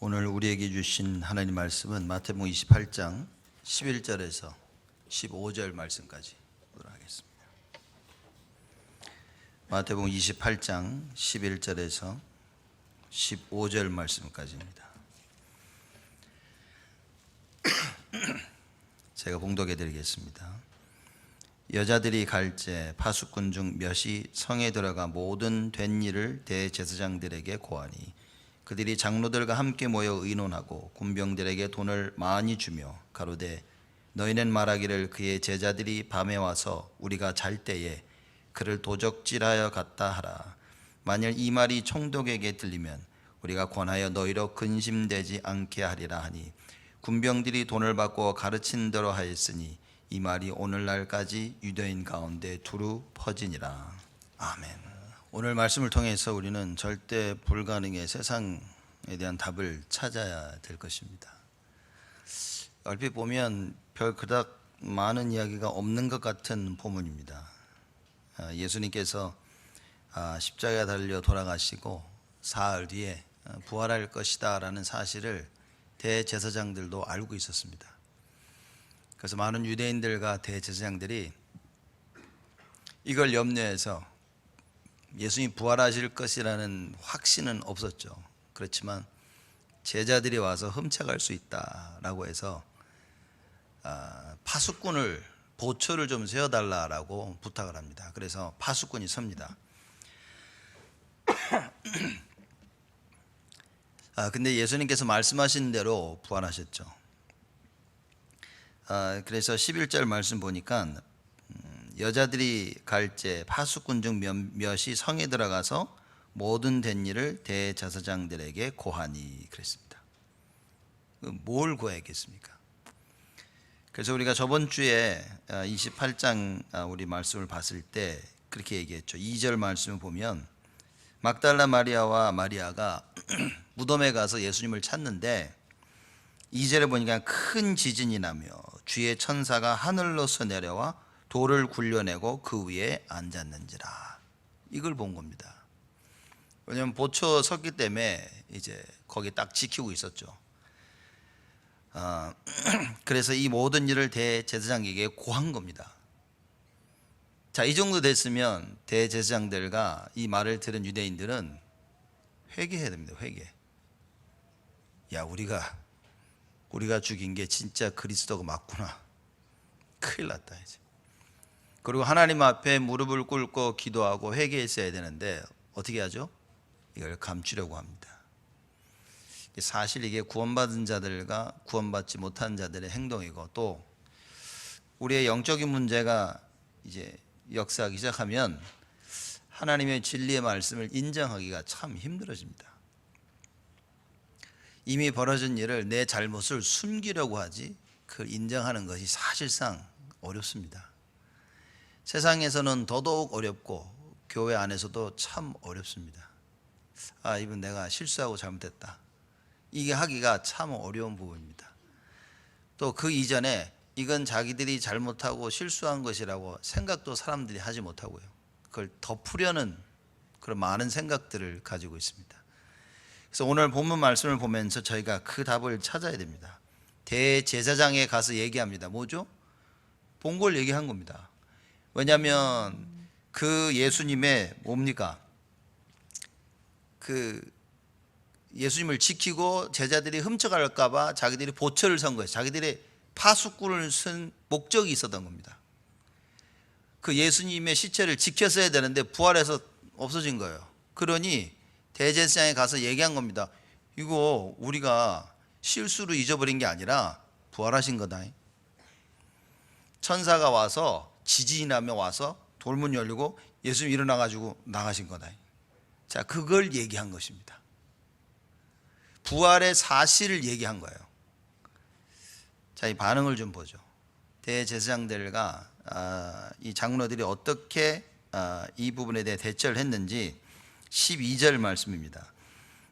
오늘 우리에게 주신 하나님 말씀은 마태복음 28장 11절에서 15절 말씀까지 보도록 하겠습니다. 마태복음 28장 11절에서 15절 말씀까지입니다. 제가 봉독해 드리겠습니다. 여자들이 갈제 파수꾼 중 몇이 성에 들어가 모든 된 일을 대제사장들에게 고하니 그들이 장로들과 함께 모여 의논하고 군병들에게 돈을 많이 주며 가로되 너희는 말하기를 그의 제자들이 밤에 와서 우리가 잘 때에 그를 도적질하여 갔다 하라. 만일 이 말이 총독에게 들리면 우리가 권하여 너희로 근심되지 않게 하리라 하니 군병들이 돈을 받고 가르친 대로 하였으니 이 말이 오늘날까지 유대인 가운데 두루 퍼지니라. 아멘. 오늘 말씀을 통해서 우리는 절대 불가능의 세상에 대한 답을 찾아야 될 것입니다. 얼핏 보면 별 그닥 많은 이야기가 없는 것 같은 본문입니다. 예수님께서 십자가에 달려 돌아가시고 사흘 뒤에 부활할 것이다 라는 사실을 대제사장들도 알고 있었습니다. 그래서 많은 유대인들과 대제사장들이 이걸 염려해서 예수님이 부활하실 것이라는 확신은 없었죠. 그렇지만 제자들이 와서 훔쳐갈 수 있다라고 해서 파수꾼을 보초를 좀 세워달라고 부탁을 합니다. 그래서 파수꾼이 섭니다. 근데 예수님께서 말씀하신 대로 부활하셨죠. 그래서 11절 말씀 보니까 여자들이 갈제 파수꾼 중 몇이 성에 들어가서 모든 된 일을 대제사장들에게 고하니 그랬습니다. 뭘 고하겠습니까? 그래서 우리가 저번 주에 28장 우리 말씀을 봤을 때 그렇게 얘기했죠. 2절 말씀을 보면 막달라 마리아와 마리아가 무덤에 가서 예수님을 찾는데 2절에 보니까 큰 지진이 나며 주의 천사가 하늘로서 내려와 돌을 굴려내고 그 위에 앉았는지라. 이걸 본 겁니다. 왜냐하면 보초 섰기 때문에 이제 거기 딱 지키고 있었죠. 그래서 이 모든 일을 대제사장에게 고한 겁니다. 자, 이 정도 됐으면 대제사장들과 이 말을 들은 유대인들은 회개해야 됩니다. 회개. 야, 우리가 죽인 게 진짜 그리스도가 맞구나. 큰일 났다 이제. 그리고 하나님 앞에 무릎을 꿇고 기도하고 회개했어야 되는데 어떻게 하죠? 이걸 감추려고 합니다. 사실 이게 구원받은 자들과 구원받지 못한 자들의 행동이고 또 우리의 영적인 문제가 이제 역사하기 시작하면 하나님의 진리의 말씀을 인정하기가 참 힘들어집니다. 이미 벌어진 일을 내 잘못을 숨기려고 하지 그걸 인정하는 것이 사실상 어렵습니다. 세상에서는 더더욱 어렵고 교회 안에서도 참 어렵습니다. 이번 내가 실수하고 잘못했다. 이게 하기가 참 어려운 부분입니다. 또 그 이전에 이건 자기들이 잘못하고 실수한 것이라고 생각도 사람들이 하지 못하고요. 그걸 덮으려는 그런 많은 생각들을 가지고 있습니다. 그래서 오늘 본문 말씀을 보면서 저희가 그 답을 찾아야 됩니다. 대제사장에 가서 얘기합니다. 뭐죠? 본 걸 얘기한 겁니다. 왜냐하면 그 예수님의 뭡니까? 그 예수님을 지키고 제자들이 훔쳐갈까 봐 자기들이 보초를 선 거예요. 자기들이 파수꾼을 쓴 목적이 있었던 겁니다. 그 예수님의 시체를 지켰어야 되는데 부활해서 없어진 거예요. 그러니 대제사장에 가서 얘기한 겁니다. 이거 우리가 실수로 잊어버린 게 아니라 부활하신 거다. 천사가 와서 지진이 나며 와서 돌문 열리고 예수님 일어나가지고 나가신 거다. 자, 그걸 얘기한 것입니다. 부활의 사실을 얘기한 거예요. 자, 이 반응을 좀 보죠. 대제사장들과 이 장로들이 어떻게 이 부분에 대해 대처를 했는지 12절 말씀입니다.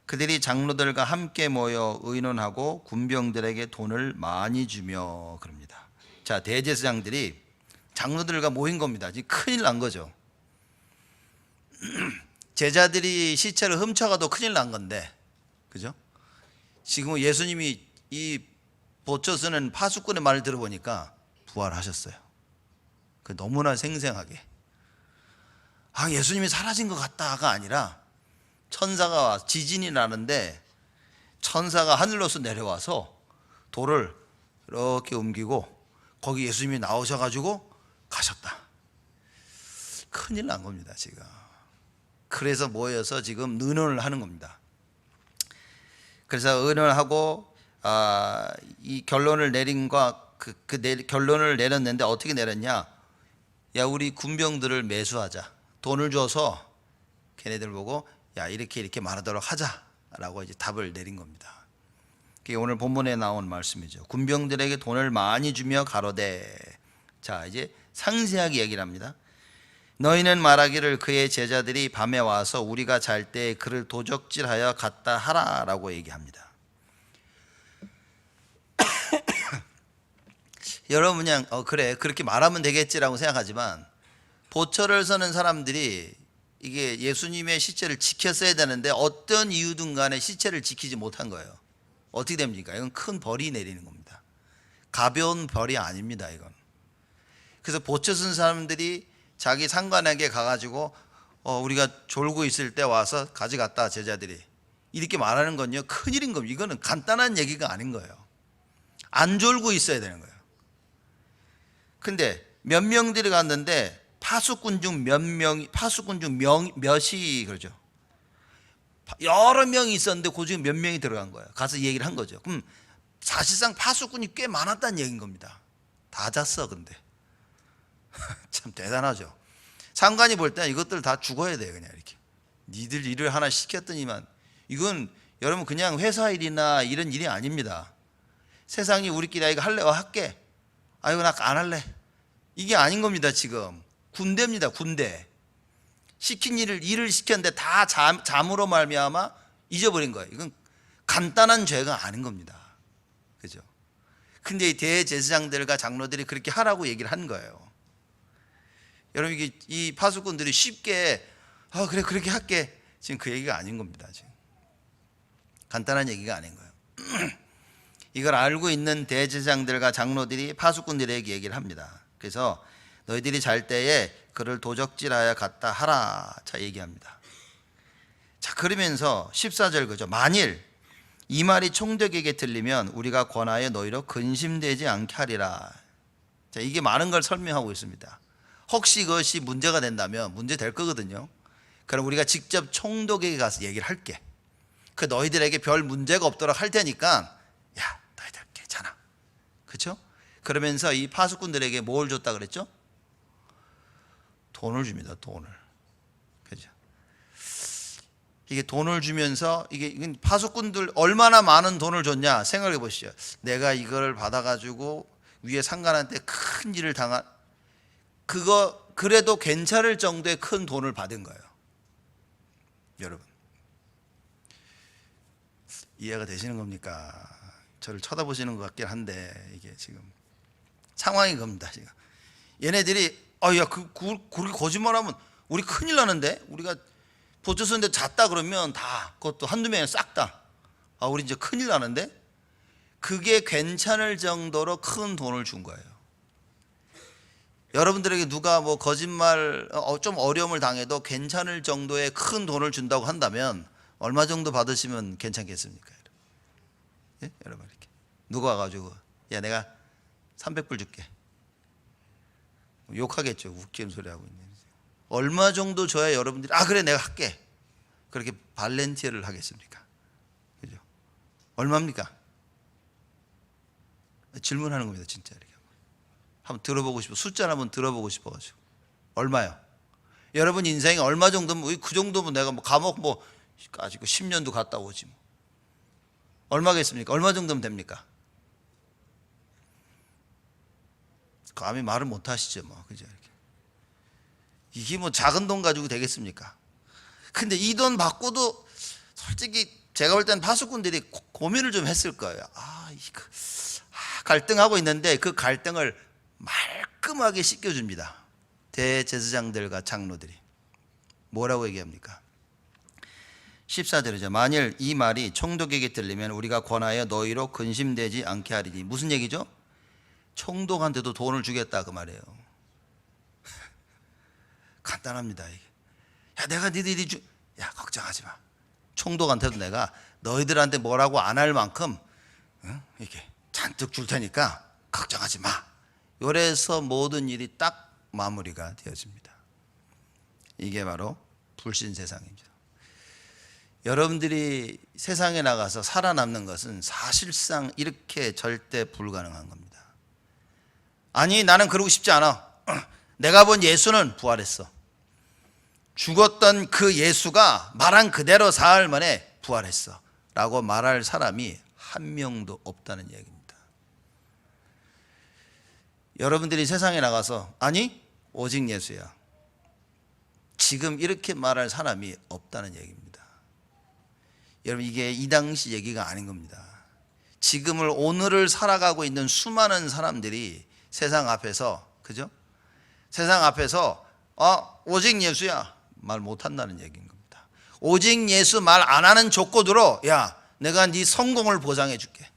그들이 장로들과 함께 모여 의논하고 군병들에게 돈을 많이 주며 그럽니다. 자, 대제사장들이 장로들과 모인 겁니다. 지금 큰일 난 거죠. 제자들이 시체를 훔쳐가도 큰일 난 건데, 그죠? 지금은 예수님이 이 보쳐 쓰는 파수꾼의 말을 들어보니까 부활하셨어요. 그 너무나 생생하게. 예수님이 사라진 것 같다가 아니라 천사가 와 지진이 나는데 천사가 하늘로서 내려와서 돌을 이렇게 옮기고 거기 예수님이 나오셔가지고 가셨다. 큰일 난 겁니다 지금. 그래서 모여서 지금 의논을 하는 겁니다. 그래서 의논을 하고 이 결론을 내린 결론을 내렸는데 어떻게 내렸냐? 야, 우리 군병들을 매수하자. 돈을 줘서 걔네들 보고 야, 이렇게 말하도록 하자라고 이제 답을 내린 겁니다. 그게 오늘 본문에 나온 말씀이죠. 군병들에게 돈을 많이 주며 가로되. 자, 이제 상세하게 얘기를 합니다. 너희는 말하기를 그의 제자들이 밤에 와서 우리가 잘 때 그를 도적질하여 갔다 하라라고 얘기합니다. 여러분 그냥 그래 그렇게 말하면 되겠지라고 생각하지만 보초를 서는 사람들이 이게 예수님의 시체를 지켰어야 되는데 어떤 이유든 간에 시체를 지키지 못한 거예요. 어떻게 됩니까? 이건 큰 벌이 내리는 겁니다. 가벼운 벌이 아닙니다 이건. 그래서 보초 쓴 사람들이 자기 상관에게 가가지고 우리가 졸고 있을 때 와서 가져갔다 제자들이 이렇게 말하는 건요 큰일인 겁니다. 이거는 간단한 얘기가 아닌 거예요. 안 졸고 있어야 되는 거예요. 근데 몇 명들이 갔는데 파수꾼 중 몇이 그러죠. 여러 명이 있었는데 그 중에 몇 명이 들어간 거예요. 가서 얘기를 한 거죠. 그럼 사실상 파수꾼이 꽤 많았다는 얘기인 겁니다. 다 잤어 근데. 참 대단하죠. 상관이 볼 때는 이것들 다 죽어야 돼요. 그냥 이렇게 니들 일을 하나 시켰더니만 이건 여러분 그냥 회사 일이나 이런 일이 아닙니다. 세상이 우리끼리 이거 할래? 할게. 이거 나 안 할래. 이게 아닌 겁니다. 지금 군대입니다. 군대. 시킨 일을 시켰는데 다 잠으로 말미암아 잊어버린 거예요. 이건 간단한 죄가 아닌 겁니다. 그죠? 근데 이 대제사장들과 장로들이 그렇게 하라고 얘기를 한 거예요. 여러분 이 파수꾼들이 쉽게 그래 그렇게 할게 지금 그 얘기가 아닌 겁니다. 지금 간단한 얘기가 아닌 거예요. 이걸 알고 있는 대제사장들과 장로들이 파수꾼들에게 얘기를 합니다. 그래서 너희들이 잘 때에 그를 도적질하여 갔다 하라. 자 얘기합니다. 자 그러면서 14절 그죠. 만일 이 말이 총독에게 들리면 우리가 권하여 너희로 근심되지 않게 하리라. 자 이게 많은 걸 설명하고 있습니다. 혹시 그것이 문제가 된다면 문제 될 거거든요. 그럼 우리가 직접 총독에게 가서 얘기를 할게. 그 너희들에게 별 문제가 없도록 할 테니까 야 너희들 괜찮아. 그렇죠? 그러면서 이 파수꾼들에게 뭘 줬다 그랬죠? 돈을 줍니다. 돈을. 그죠? 이게 돈을 주면서 이게 파수꾼들 얼마나 많은 돈을 줬냐 생각해 보시죠. 내가 이걸 받아가지고 위에 상관한테 큰 일을 당한 그거 그래도 괜찮을 정도의 큰 돈을 받은 거예요. 여러분 이해가 되시는 겁니까? 저를 쳐다보시는 것 같긴 한데 이게 지금 상황이 겁니다. 지금 얘네들이 그렇게 거짓말하면 우리 큰일 나는데 우리가 보초 쓰는데 잤다 그러면 다 그것도 한두 명이 싹 다 우리 이제 큰일 나는데 그게 괜찮을 정도로 큰 돈을 준 거예요. 여러분들에게 누가 뭐 거짓말 좀 어려움을 당해도 괜찮을 정도의 큰 돈을 준다고 한다면 얼마 정도 받으시면 괜찮겠습니까? 예? 여러분 이렇게 누가 와가지고 야 내가 300불 줄게. 욕하겠죠. 웃기는 소리 하고 있네. 얼마 정도 줘야 여러분들이 그래 내가 할게. 그렇게 발렌티어를 하겠습니까? 그죠? 얼마입니까? 질문하는 겁니다. 진짜 이렇게 한번 들어보고 싶어. 숫자를 한번 들어보고 싶어가지고 얼마요? 여러분 인생에 얼마 정도면 그 정도면 내가 뭐 감옥 뭐 가지고 10년도 갔다 오지 뭐. 얼마겠습니까? 얼마 정도면 됩니까? 감히 말을 못 하시죠, 뭐. 그죠? 이게 뭐 작은 돈 가지고 되겠습니까? 근데 이 돈 받고도 솔직히 제가 볼 때는 파수꾼들이 고민을 좀 했을 거예요. 갈등하고 있는데 그 갈등을 말끔하게 씻겨줍니다. 대제사장들과 장로들이. 뭐라고 얘기합니까? 14절이죠. 만일 이 말이 총독에게 들리면 우리가 권하여 너희로 근심되지 않게 하리니. 무슨 얘기죠? 총독한테도 돈을 주겠다 그 말이에요. 간단합니다. 이게. 야, 내가 니들이 야, 걱정하지 마. 총독한테도 내가 너희들한테 뭐라고 안 할 만큼 이렇게 잔뜩 줄 테니까 걱정하지 마. 요래서 모든 일이 딱 마무리가 되어집니다. 이게 바로 불신 세상입니다. 여러분들이 세상에 나가서 살아남는 것은 사실상 이렇게 절대 불가능한 겁니다. 아니, 나는 그러고 싶지 않아. 내가 본 예수는 부활했어. 죽었던 그 예수가 말한 그대로 사흘 만에 부활했어 라고 말할 사람이 한 명도 없다는 얘기입니다. 여러분들이 세상에 나가서 아니, 오직 예수야, 지금 이렇게 말할 사람이 없다는 얘기입니다. 여러분, 이게 이 당시 얘기가 아닌 겁니다. 지금을, 오늘을 살아가고 있는 수많은 사람들이 세상 앞에서, 그죠? 세상 앞에서 오직 예수야 말 못한다는 얘기인 겁니다. 오직 예수 말 안 하는 조건으로, 야, 내가 네 성공을 보장해 줄게.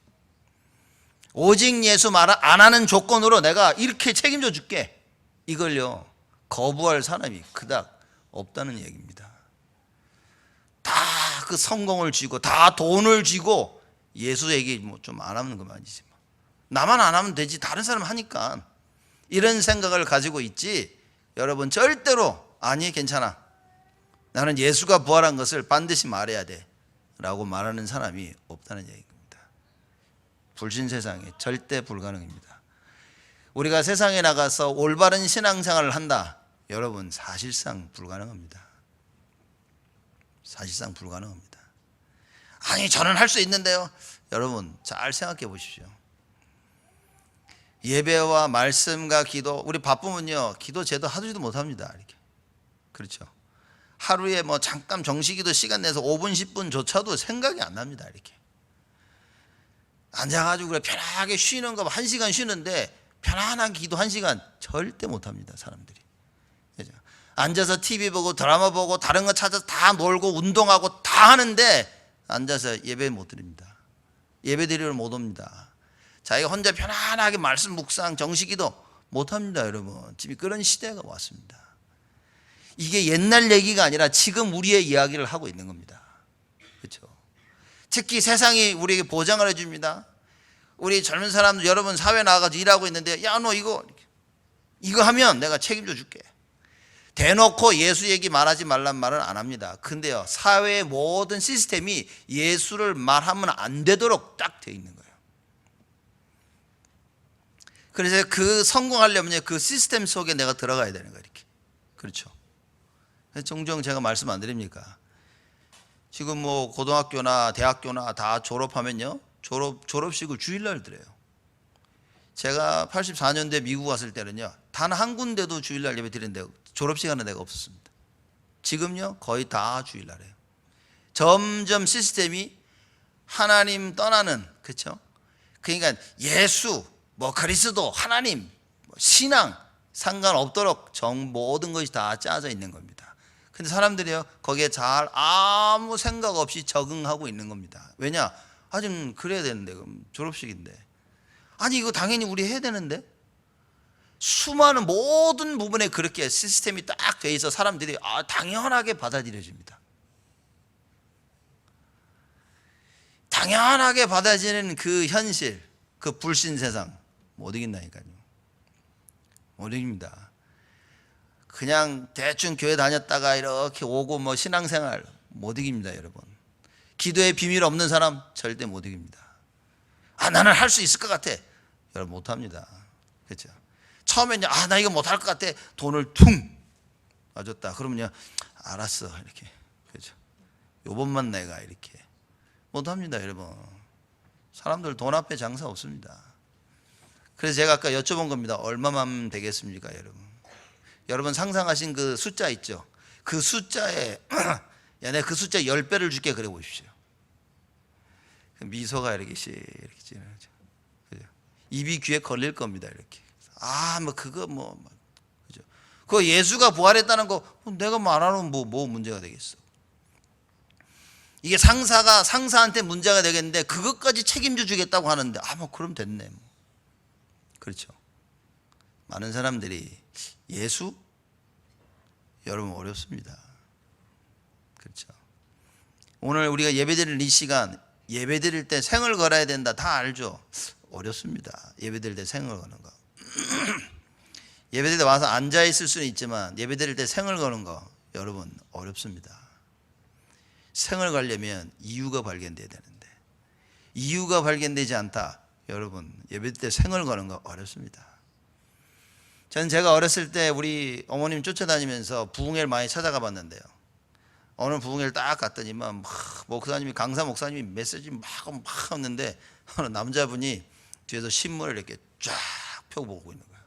오직 예수 말 안 하는 조건으로 내가 이렇게 책임져 줄게. 이걸요, 거부할 사람이 그닥 없다는 얘기입니다. 다 그 성공을 쥐고 다 돈을 쥐고 예수 얘기 뭐 좀 안 하면 그만이지. 나만 안 하면 되지, 다른 사람 하니까. 이런 생각을 가지고 있지, 여러분 절대로 아니, 괜찮아, 나는 예수가 부활한 것을 반드시 말해야 돼 라고 말하는 사람이 없다는 얘기입니다. 불신 세상에 절대 불가능입니다. 우리가 세상에 나가서 올바른 신앙생활을 한다, 여러분 사실상 불가능합니다. 사실상 불가능합니다. 아니, 저는 할 수 있는데요. 여러분 잘 생각해 보십시오. 예배와 말씀과 기도, 우리 바쁘면요 기도 제도 하지도 못합니다. 이렇게. 그렇죠. 하루에 뭐 잠깐 정식기도 시간 내서 5분 10분조차도 생각이 안 납니다. 이렇게 앉아가지고 그래 편하게 쉬는 거 1시간 쉬는데 편안한 기도 1시간 절대 못합니다. 사람들이. 그렇죠? 앉아서 TV 보고 드라마 보고 다른 거 찾아서 다 놀고 운동하고 다 하는데 앉아서 예배 못 드립니다. 예배 드리러 못 옵니다. 자기가 혼자 편안하게 말씀 묵상 정식기도 못합니다. 여러분, 지금 그런 시대가 왔습니다. 이게 옛날 얘기가 아니라 지금 우리의 이야기를 하고 있는 겁니다. 그렇죠? 특히 세상이 우리에게 보장을 해줍니다. 우리 젊은 사람들, 여러분 사회 나가서 일하고 있는데, 야, 너 이거 하면 내가 책임져 줄게. 대놓고 예수 얘기 말하지 말란 말은 안 합니다. 근데요, 사회의 모든 시스템이 예수를 말하면 안 되도록 딱 되어 있는 거예요. 그래서 그 성공하려면 그 시스템 속에 내가 들어가야 되는 거예요. 이렇게. 그렇죠. 종종 제가 말씀 안 드립니까? 지금 뭐 고등학교나 대학교나 다 졸업하면요, 졸업식을 주일날 드려요. 제가 84년도에 미국 왔을 때는요, 단 한 군데도 주일날 예배 드리는데 졸업식 하는 데가 없었습니다. 지금요, 거의 다 주일날 해요. 점점 시스템이 하나님 떠나는, 그렇죠? 그러니까 예수, 뭐 그리스도, 하나님, 신앙 상관없도록 모든 것이 다 짜져 있는 겁니다. 근데 사람들이요, 거기에 잘 아무 생각 없이 적응하고 있는 겁니다. 왜냐? 좀 그래야 되는데, 그럼 졸업식인데. 아니, 이거 당연히 우리 해야 되는데. 수많은 모든 부분에 그렇게 시스템이 딱 돼 있어 사람들이 당연하게 받아들여집니다. 당연하게 받아들이는 그 현실, 그 불신 세상 못 이긴다니까요. 못 이깁니다. 그냥 대충 교회 다녔다가 이렇게 오고 뭐 신앙생활 못 이깁니다. 여러분, 기도의 비밀 없는 사람 절대 못 이깁니다. 나는 할 수 있을 것 같아. 여러분 못합니다. 그렇죠? 처음에는 나 이거 못할 것 같아. 돈을 퉁 놔줬다. 그러면요, 알았어 이렇게. 그렇죠? 요번만 내가 이렇게. 못합니다. 여러분, 사람들 돈 앞에 장사 없습니다. 그래서 제가 아까 여쭤본 겁니다. 얼마만 되겠습니까? 여러분 상상하신 그 숫자 있죠? 그 숫자에 야, 내가 그 숫자 10배를 줄게. 그래 보십시오. 미소가 이렇게 지나죠. 입이 귀에 걸릴 겁니다. 이렇게. 그거 그죠? 그거 예수가 부활했다는 거 내가 말하는 뭐 문제가 되겠어? 이게 상사한테 문제가 되겠는데 그것까지 책임져 주겠다고 하는데 뭐 그럼 됐네. 뭐. 그렇죠. 많은 사람들이 예수? 여러분 어렵습니다. 그렇죠. 오늘 우리가 예배드릴 이 시간, 예배드릴 때 생을 걸어야 된다. 다 알죠. 어렵습니다. 예배드릴 때 생을 거는 거. 예배드릴 때 와서 앉아 있을 수는 있지만 예배드릴 때 생을 거는 거 여러분 어렵습니다. 생을 걸려면 이유가 발견돼야 되는데 이유가 발견되지 않다. 여러분 예배드릴 때 생을 거는 거 어렵습니다. 저는 제가 어렸을 때 우리 어머님 쫓아다니면서 부흥회를 많이 찾아가 봤는데요. 어느 부흥회를 딱 갔더니만 목사님이 강사 목사님이 메시지 막 하는데 어느 남자분이 뒤에서 신문을 이렇게 쫙 펴보고 있는 거예요.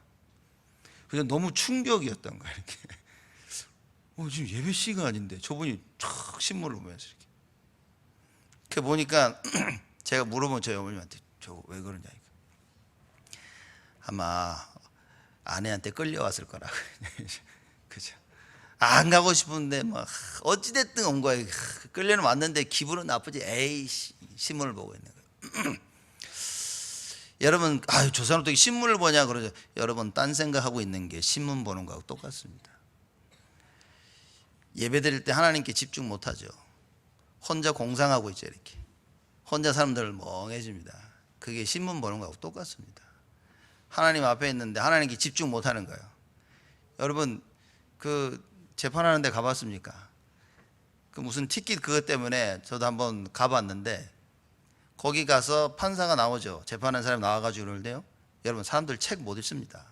그래서 너무 충격이었던 거예요. 이렇게 지금 예배 시간인데 저분이 쫙 신문을 보면서 이렇게 보니까 제가 물어본 저희 어머님한테 저 왜 그러냐 아마 아내한테 끌려왔을 거라고. 그죠? 안 가고 싶은데 막 어찌됐든 온 거예요. 끌려는 왔는데 기분은 나쁘지. 신문을 보고 있는 거예요. 여러분 저 사람 어떻게 신문을 보냐 그러죠. 여러분 딴 생각하고 있는 게 신문 보는 거하고 똑같습니다. 예배 드릴 때 하나님께 집중 못하죠. 혼자 공상하고 있죠. 이렇게 혼자 사람들을 멍해집니다. 그게 신문 보는 거하고 똑같습니다. 하나님 앞에 있는데 하나님께 집중 못하는 거예요. 여러분 그 재판하는 데 가봤습니까? 그 무슨 티켓 그것 때문에 저도 한번 가봤는데 거기 가서 판사가 나오죠. 재판하는 사람이 나와가지고 그러는데요. 여러분 사람들 책 못 읽습니다.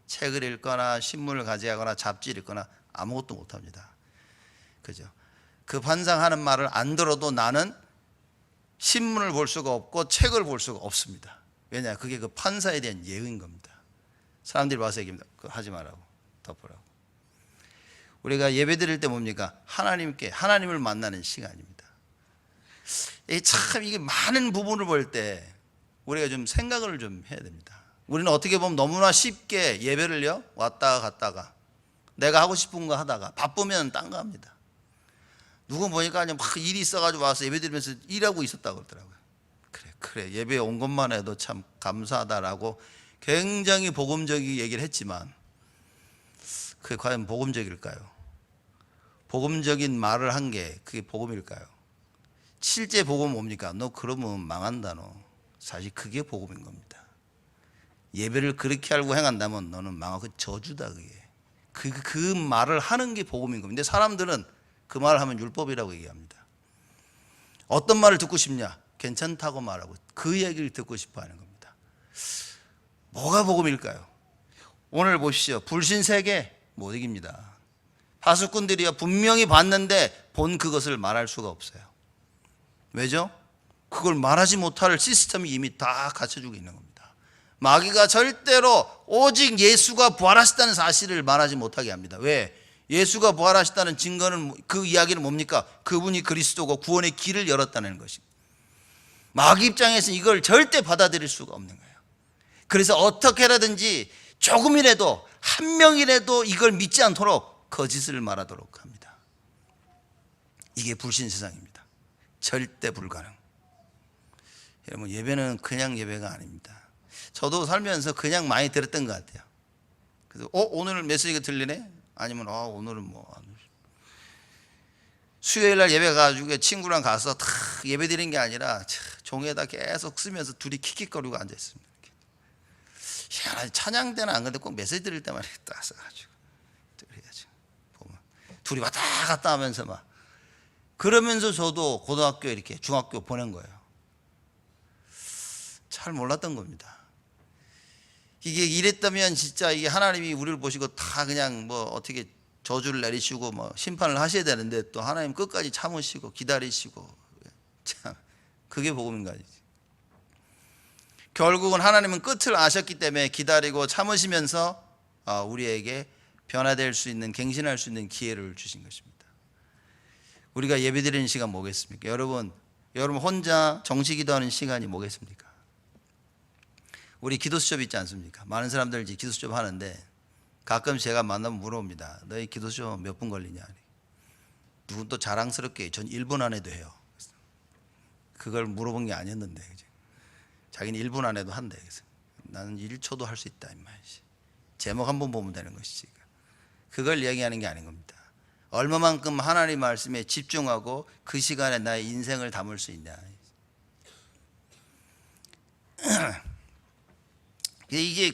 책을 읽거나 신문을 가져가거나 잡지를 읽거나 아무것도 못합니다. 그죠? 그 판사가 하는 말을 안 들어도 나는 신문을 볼 수가 없고 책을 볼 수가 없습니다. 왜냐? 그게 그 판사에 대한 예의인 겁니다. 사람들이 봐서 얘기합니다. 그거 하지 말라고, 덮으라고. 우리가 예배 드릴 때 뭡니까? 하나님을 만나는 시간입니다. 참 이게 많은 부분을 볼 때 우리가 좀 생각을 좀 해야 됩니다. 우리는 어떻게 보면 너무나 쉽게 예배를요 왔다가 갔다가 내가 하고 싶은 거 하다가 바쁘면 딴 거 합니다. 누구 보니까 그냥 막 일이 있어가지고 와서 예배 드리면서 일하고 있었다고 그러더라고요. 그래 예배에 온 것만 해도 참 감사하다라고 굉장히 복음적인 얘기를 했지만 그게 과연 복음적일까요? 복음적인 말을 한 게 그게 복음일까요? 실제 복음은 뭡니까? 너 그러면 망한다 너. 사실 그게 복음인 겁니다. 예배를 그렇게 알고 행한다면 너는 망하고 저주다 그게. 그 말을 하는 게 복음인 겁니다. 근데 사람들은 그 말을 하면 율법이라고 얘기합니다. 어떤 말을 듣고 싶냐? 괜찮다고 말하고 그 얘기를 듣고 싶어 하는 겁니다. 뭐가 복음일까요? 오늘 보십시오. 불신세계 못 이깁니다. 파수꾼들이요 분명히 봤는데 본 그것을 말할 수가 없어요. 왜죠? 그걸 말하지 못할 시스템이 이미 다 갖춰주고 있는 겁니다. 마귀가 절대로 오직 예수가 부활하셨다는 사실을 말하지 못하게 합니다. 왜? 예수가 부활하셨다는 증거는 그 이야기는 뭡니까? 그분이 그리스도고 구원의 길을 열었다는 것입니다. 마귀 입장에서는 이걸 절대 받아들일 수가 없는 거예요. 그래서 어떻게라든지 조금이라도 한 명이라도 이걸 믿지 않도록 거짓을 말하도록 합니다. 이게 불신 세상입니다. 절대 불가능. 여러분 예배는 그냥 예배가 아닙니다. 저도 살면서 그냥 많이 들었던 것 같아요. 그래서 오늘 메시지가 들리네? 아니면 오늘은 뭐 수요일 날 예배 가지고 친구랑 가서 다 예배 드린 게 아니라 종에다 계속 쓰면서 둘이 킥킥거리고 앉아 있습니다. 희한하지 찬양 때는 안 그런데 꼭 메시지 드릴 때만 이렇게 딱 써가지고 그래야죠. 보면 둘이 왔다 갔다 하면서 막 그러면서 저도 고등학교 이렇게 중학교 보낸 거예요. 잘 몰랐던 겁니다. 이게 이랬다면 진짜 이게 하나님이 우리를 보시고 다 그냥 뭐 어떻게 저주를 내리시고 뭐 심판을 하셔야 되는데 또 하나님 끝까지 참으시고 기다리시고 참 그게 복음인 거지. 결국은 하나님은 끝을 아셨기 때문에 기다리고 참으시면서 우리에게 변화될 수 있는 갱신할 수 있는 기회를 주신 것입니다. 우리가 예배드리는 시간 뭐겠습니까? 여러분 혼자 정식 기도하는 시간이 뭐겠습니까? 우리 기도 수첩 있지 않습니까? 많은 사람들 이제 기도 수첩 하는데 가끔 제가 만나면 물어봅니다. 너희 기도 수첩 몇 분 걸리냐? 누군 또 자랑스럽게 전 1분 안에도 해요. 그걸 물어본 게 아니었는데, 그죠? 자기는 1분 안에도 한대. 그래서 나는 1초도 할 수 있다, 임마. 제목 한번 보면 되는 것이지. 그걸 얘기하는 게 아닌 겁니다. 얼마만큼 하나님 말씀에 집중하고 그 시간에 나의 인생을 담을 수 있냐.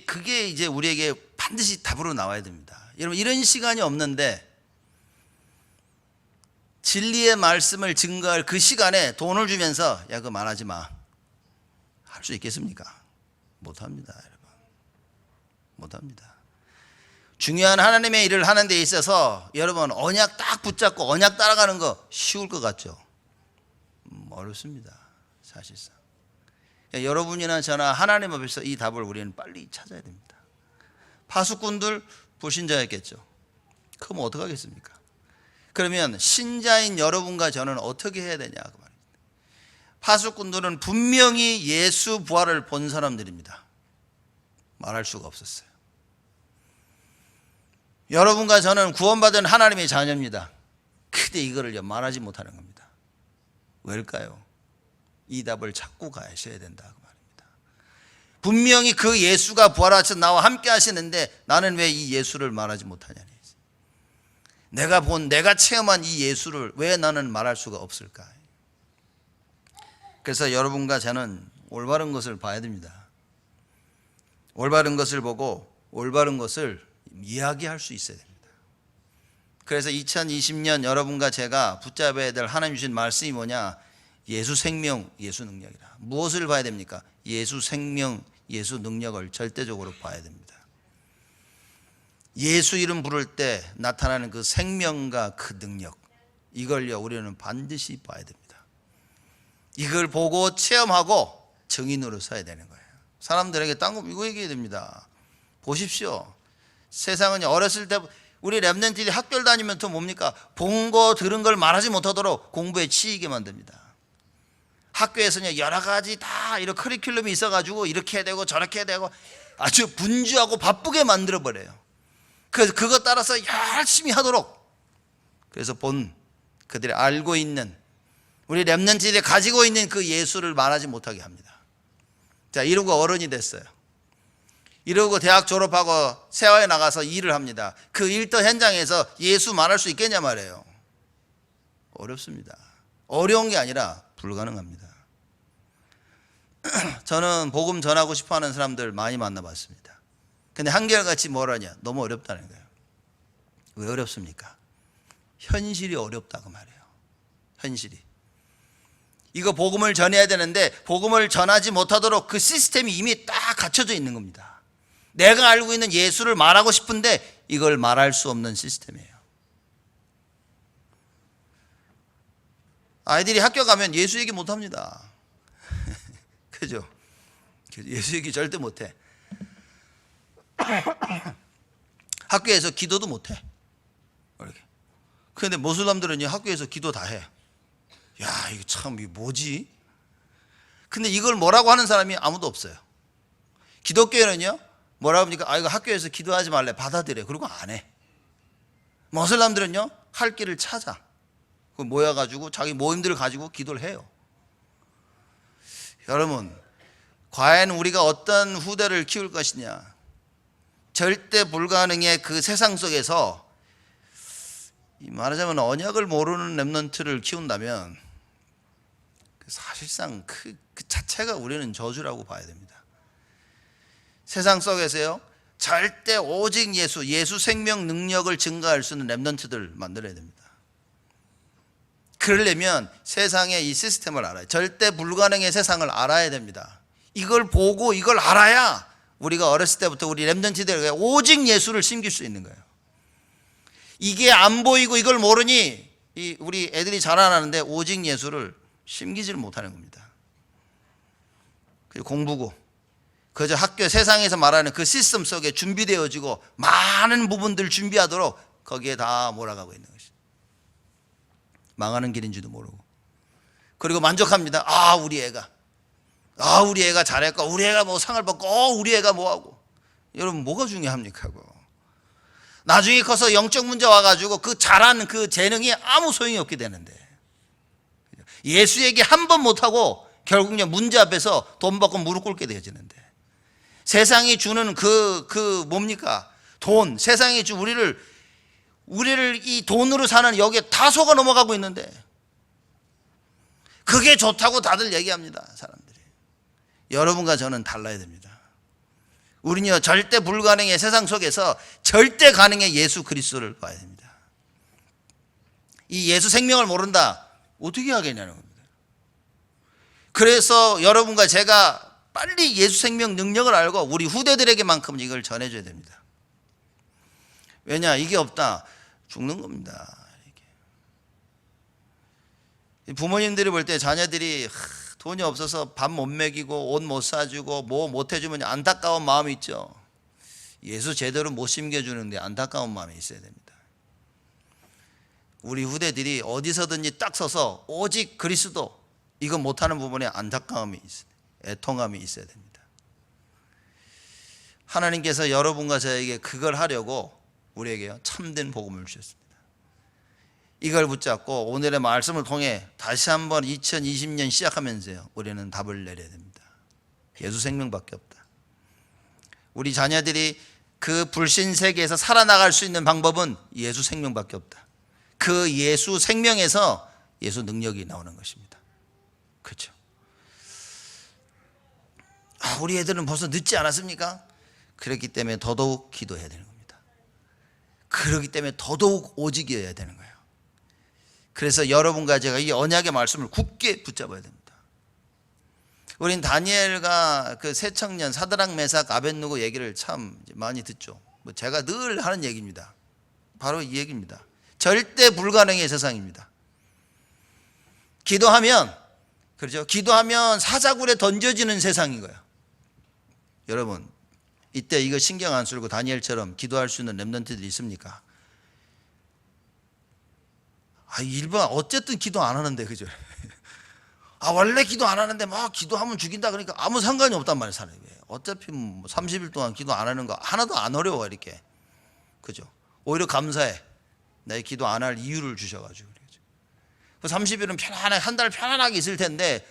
그게 이제 우리에게 반드시 답으로 나와야 됩니다. 여러분, 이런 시간이 없는데 진리의 말씀을 증거할 그 시간에 돈을 주면서 야, 그거 말하지 마, 할 수 있겠습니까? 못합니다, 여러분. 못합니다. 중요한 하나님의 일을 하는 데 있어서 여러분, 언약 딱 붙잡고 언약 따라가는 거 쉬울 것 같죠? 어렵습니다, 사실상. 여러분이나 저나 하나님 앞에서 이 답을 우리는 빨리 찾아야 됩니다. 파수꾼들 불신자였겠죠. 그럼 어떡하겠습니까? 그러면 신자인 여러분과 저는 어떻게 해야 되냐 그 말입니다. 파수꾼들은 분명히 예수 부활을 본 사람들입니다. 말할 수가 없었어요. 여러분과 저는 구원받은 하나님의 자녀입니다. 근데 이거를 말하지 못하는 겁니다. 왜일까요? 이 답을 찾고 가셔야 된다 그 말입니다. 분명히 그 예수가 부활하셔서 나와 함께 하시는데 나는 왜 이 예수를 말하지 못하냐. 내가 체험한 이 예수를 왜 나는 말할 수가 없을까? 그래서 여러분과 저는 올바른 것을 봐야 됩니다. 올바른 것을 보고 올바른 것을 이야기할 수 있어야 됩니다. 그래서 2020년 여러분과 제가 붙잡아야 될 하나님 주신 말씀이 뭐냐? 예수 생명, 예수 능력이다. 무엇을 봐야 됩니까? 예수 생명, 예수 능력을 절대적으로 봐야 됩니다. 예수 이름 부를 때 나타나는 그 생명과 그 능력, 이걸요 우리는 반드시 봐야 됩니다. 이걸 보고 체험하고 증인으로 서야 되는 거예요. 사람들에게 딴 거 이거 얘기해야 됩니다. 보십시오. 세상은 어렸을 때 우리 랩런트들이 학교를 다니면 또 뭡니까? 본 거 들은 걸 말하지 못하도록 공부에 치이게 만듭니다. 학교에서는 여러 가지 다 이런 커리큘럼이 있어가지고 이렇게 해야 되고 저렇게 해야 되고 아주 분주하고 바쁘게 만들어버려요. 그래서 그것 따라서 열심히 하도록, 그래서 그들이 알고 있는 우리 렘넌트들이 가지고 있는 그 예수를 말하지 못하게 합니다. 자, 이러고 어른이 됐어요. 이러고 대학 졸업하고 세화에 나가서 일을 합니다. 그 일터 현장에서 예수 말할 수 있겠냐 말이에요. 어렵습니다. 어려운 게 아니라 불가능합니다. 저는 복음 전하고 싶어하는 사람들 많이 만나봤습니다. 근데 한결같이 뭐라냐? 너무 어렵다는 거예요. 왜 어렵습니까? 현실이 어렵다고 말해요. 현실이. 이거 복음을 전해야 되는데 복음을 전하지 못하도록 그 시스템이 이미 딱 갖춰져 있는 겁니다. 내가 알고 있는 예수를 말하고 싶은데 이걸 말할 수 없는 시스템이에요. 아이들이 학교 가면 예수 얘기 못합니다. 그죠? 예수 얘기 절대 못해. 학교에서 기도도 못해. 그런데 모슬람들은 학교에서 기도 다 해. 야, 이거 참 이게 뭐지? 근데 이걸 뭐라고 하는 사람이 아무도 없어요. 기독교인은요 뭐라고 합니까? 이거 학교에서 기도하지 말래, 받아들여. 그리고 안 해. 모슬람들은요 할 길을 찾아. 모여가지고 자기 모임들을 가지고 기도를 해요. 여러분, 과연 우리가 어떤 후대를 키울 것이냐? 절대 불가능의 그 세상 속에서 말하자면 언약을 모르는 렘넌트를 키운다면 사실상 그 자체가 우리는 저주라고 봐야 됩니다. 세상 속에서요 절대 오직 예수 생명 능력을 증가할 수 있는 렘넌트들 만들어야 됩니다. 그러려면 세상의 이 시스템을 알아요. 절대 불가능의 세상을 알아야 됩니다. 이걸 보고 이걸 알아야 우리가 어렸을 때부터 우리 렘넌트들에게 오직 예수를 심길 수 있는 거예요. 이게 안 보이고 이걸 모르니 우리 애들이 자라나는데 오직 예수를 심기지를 못하는 겁니다. 그리고 공부고 그저 학교 세상에서 말하는 그 시스템 속에 준비되어지고 많은 부분들 준비하도록 거기에 다 몰아가고 있는 것이죠. 망하는 길인지도 모르고. 그리고 만족합니다. 우리 애가 잘했고, 우리 애가 뭐 상을 받고, 우리 애가 뭐하고. 여러분, 뭐가 중요합니까? 나중에 커서 영적 문제 와가지고 그 잘하는 그 재능이 아무 소용이 없게 되는데. 예수 얘기 한 번 못하고 결국 이제 문제 앞에서 돈 받고 무릎 꿇게 되어지는데, 세상이 주는 뭡니까? 돈, 세상이 우리를 이 돈으로 사는 여기에 다 속아 넘어가고 있는데, 그게 좋다고 다들 얘기합니다, 사람들이. 여러분과 저는 달라야 됩니다. 우리는요, 절대 불가능의 세상 속에서 절대 가능의 예수 그리스도를 봐야 됩니다. 이 예수 생명을 모른다, 어떻게 하겠냐는 겁니다. 그래서 여러분과 제가 빨리 예수 생명 능력을 알고 우리 후대들에게만큼은 이걸 전해줘야 됩니다. 왜냐, 이게 없다 죽는 겁니다. 부모님들이 볼 때 자녀들이 돈이 없어서 밥 못 먹이고 옷 못 사주고 뭐 못 해주면 안타까운 마음이 있죠. 예수 제대로 못 심겨주는데 안타까운 마음이 있어야 됩니다. 우리 후대들이 어디서든지 딱 서서 오직 그리스도, 이거 못하는 부분에 안타까움이 있어요. 애통함이 있어야 됩니다. 하나님께서 여러분과 저에게 그걸 하려고 우리에게 참된 복음을 주셨습니다. 이걸 붙잡고 오늘의 말씀을 통해 다시 한번 2020년 시작하면서요, 우리는 답을 내려야 됩니다. 예수 생명밖에 없다. 우리 자녀들이 그 불신 세계에서 살아나갈 수 있는 방법은 예수 생명밖에 없다. 그 예수 생명에서 예수 능력이 나오는 것입니다. 그렇죠? 우리 애들은 벌써 늦지 않았습니까? 그렇기 때문에 더더욱 기도해야 되는 겁니다. 그렇기 때문에 더더욱 오직이어야 되는 거예요. 그래서 여러분과 제가 이 언약의 말씀을 굳게 붙잡아야 됩니다. 우린 다니엘과 그 세 청년 사드락 메삭 아벳느고 얘기를 참 많이 듣죠. 제가 늘 하는 얘기입니다. 바로 이 얘기입니다. 절대 불가능의 세상입니다. 기도하면, 그렇죠? 기도하면 사자굴에 던져지는 세상인 거예요. 여러분, 이때 이거 신경 안 쓰고 다니엘처럼 기도할 수 있는 렘넌트들이 있습니까? 일반 어쨌든 기도 안 하는데, 그죠? 원래 기도 안 하는데 막 기도하면 죽인다 그러니까 아무 상관이 없단 말이에요, 사람이. 어차피 30일 동안 기도 안 하는 거 하나도 안 어려워, 이렇게. 그죠? 오히려 감사해. 내 기도 안 할 이유를 주셔가지고. 그 30일은 편안하게, 한 달 편안하게 있을 텐데,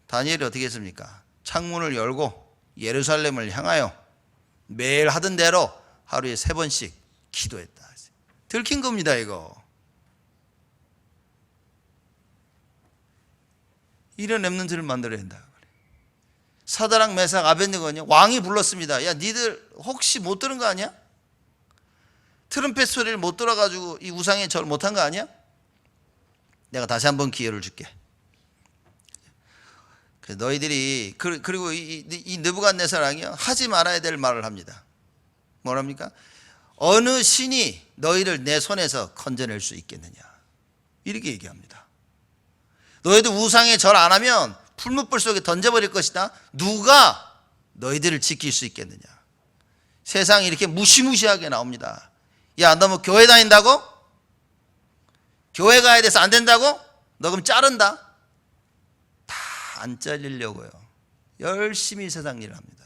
다니엘이 어떻게 했습니까? 창문을 열고 예루살렘을 향하여 매일 하던 대로 하루에 3번씩 기도했다. 들킨 겁니다, 이거. 이런 렘넌트를 만들어야 된다. 사드락 메삭 아벳느고는요, 왕이 불렀습니다. 야, 니들 혹시 못 들은 거 아니야? 트럼펫 소리를 못 들어가지고 이 우상에 절 못한 거 아니야? 내가 다시 한번 기회를 줄게. 너희들이, 그리고 이 느부갓네살왕이요, 하지 말아야 될 말을 합니다. 뭐랍니까? 어느 신이 너희를 내 손에서 건져낼 수 있겠느냐, 이렇게 얘기합니다. 너희들 우상에 절 안 하면 풀무불 속에 던져버릴 것이다. 누가 너희들을 지킬 수 있겠느냐. 세상이 이렇게 무시무시하게 나옵니다. 야, 너 뭐 교회 다닌다고? 교회 가야 돼서 안 된다고? 너 그럼 자른다? 다 안 잘리려고요. 열심히 세상 일을 합니다.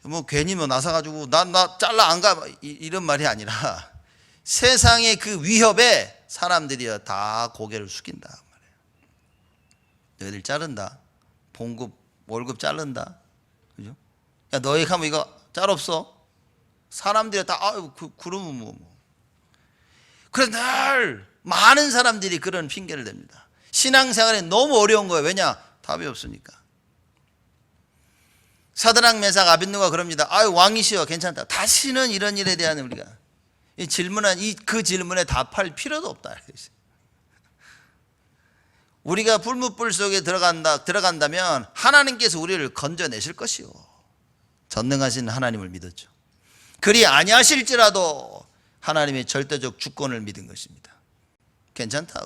뭐 괜히 나서가지고 나 잘라 안 가, 이런 말이 아니라 세상의 그 위협에 사람들이 다 고개를 숙인다 말이에요. 너희들 자른다. 봉급, 월급 자른다. 그죠? 야, 너희 가면 이거 짤 없어. 사람들이 다 그러면 뭐. 그래서 늘 많은 사람들이 그런 핑계를 댑니다. 신앙생활이 너무 어려운 거예요. 왜냐? 답이 없으니까. 사드락 메삭 아벳느고가 그럽니다. 왕이시여, 괜찮다. 다시는 이런 일에 대한 우리가 그 질문에 답할 필요도 없다. 우리가 불무불 속에 들어간다면 하나님께서 우리를 건져내실 것이요. 전능하신 하나님을 믿었죠. 그리 아니하실지라도 하나님의 절대적 주권을 믿은 것입니다. 괜찮다.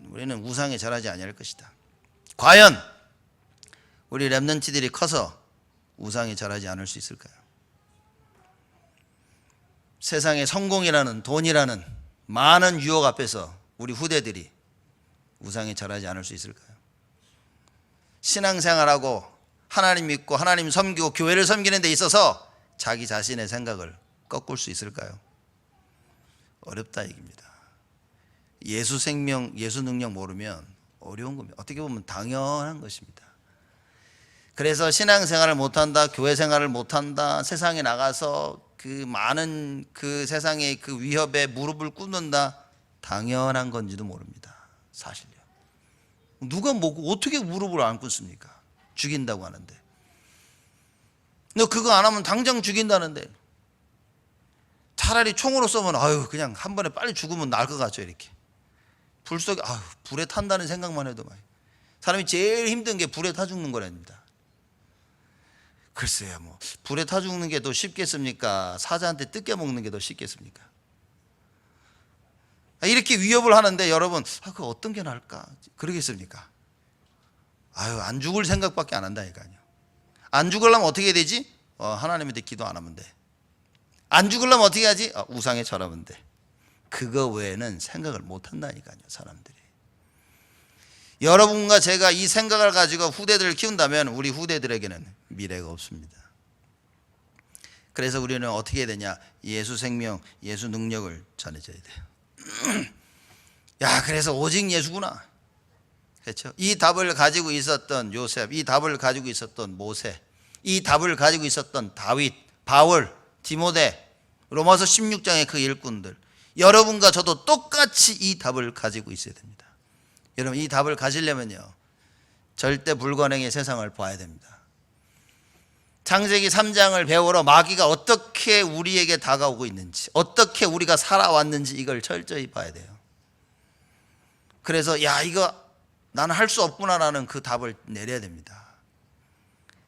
우리는 우상에 절하지 아니할 것이다. 과연 우리 렘넌트들이 커서 우상에 절하지 않을 수 있을까요? 세상의 성공이라는, 돈이라는 많은 유혹 앞에서 우리 후대들이 우상에 절하지 않을 수 있을까요? 신앙생활하고 하나님 믿고 하나님 섬기고 교회를 섬기는 데 있어서 자기 자신의 생각을 꺾을 수 있을까요? 어렵다 얘기입니다. 예수 생명, 예수 능력 모르면 어려운 겁니다. 어떻게 보면 당연한 것입니다. 그래서 신앙생활을 못한다, 교회 생활을 못한다, 세상에 나가서 그 많은 그 세상의 그 위협에 무릎을 꿇는다, 당연한 건지도 모릅니다. 사실요. 누가 뭐고 어떻게 무릎을 안 꿇습니까? 죽인다고 하는데. 너 그거 안 하면 당장 죽인다는데. 차라리 총으로 쏘면 아유 그냥 한 번에 빨리 죽으면 나을 것 같죠. 이렇게 불 속에 아유 불에 탄다는 생각만 해도 막 사람이 제일 힘든 게 불에 타 죽는 거랍니다. 글쎄요, 뭐 불에 타 죽는 게 더 쉽겠습니까? 사자한테 뜯겨 먹는 게 더 쉽겠습니까? 이렇게 위협을 하는데 여러분, 그 어떤 게 나을까? 그러겠습니까? 아유, 안 죽을 생각밖에 안 한다니까요. 안 죽으려면 어떻게 해야 되지? 하나님한테 기도 안 하면 돼. 안 죽으려면 어떻게 하지? 우상에 절하면 돼. 그거 외에는 생각을 못 한다니까요, 사람들이. 여러분과 제가 이 생각을 가지고 후대들을 키운다면 우리 후대들에게는 미래가 없습니다. 그래서 우리는 어떻게 해야 되냐? 예수 생명, 예수 능력을 전해줘야 돼요. 야, 그래서 오직 예수구나. 그렇죠? 이 답을 가지고 있었던 요셉, 이 답을 가지고 있었던 모세, 이 답을 가지고 있었던 다윗, 바울, 디모데, 로마서 16장의 그 일꾼들, 여러분과 저도 똑같이 이 답을 가지고 있어야 됩니다. 여러분, 이 답을 가지려면요, 절대 불가능의 세상을 봐야 됩니다. 창세기 3장을 배우러 마귀가 어떻게 우리에게 다가오고 있는지, 어떻게 우리가 살아왔는지 이걸 철저히 봐야 돼요. 그래서 야, 이거 나는 할 수 없구나라는 그 답을 내려야 됩니다.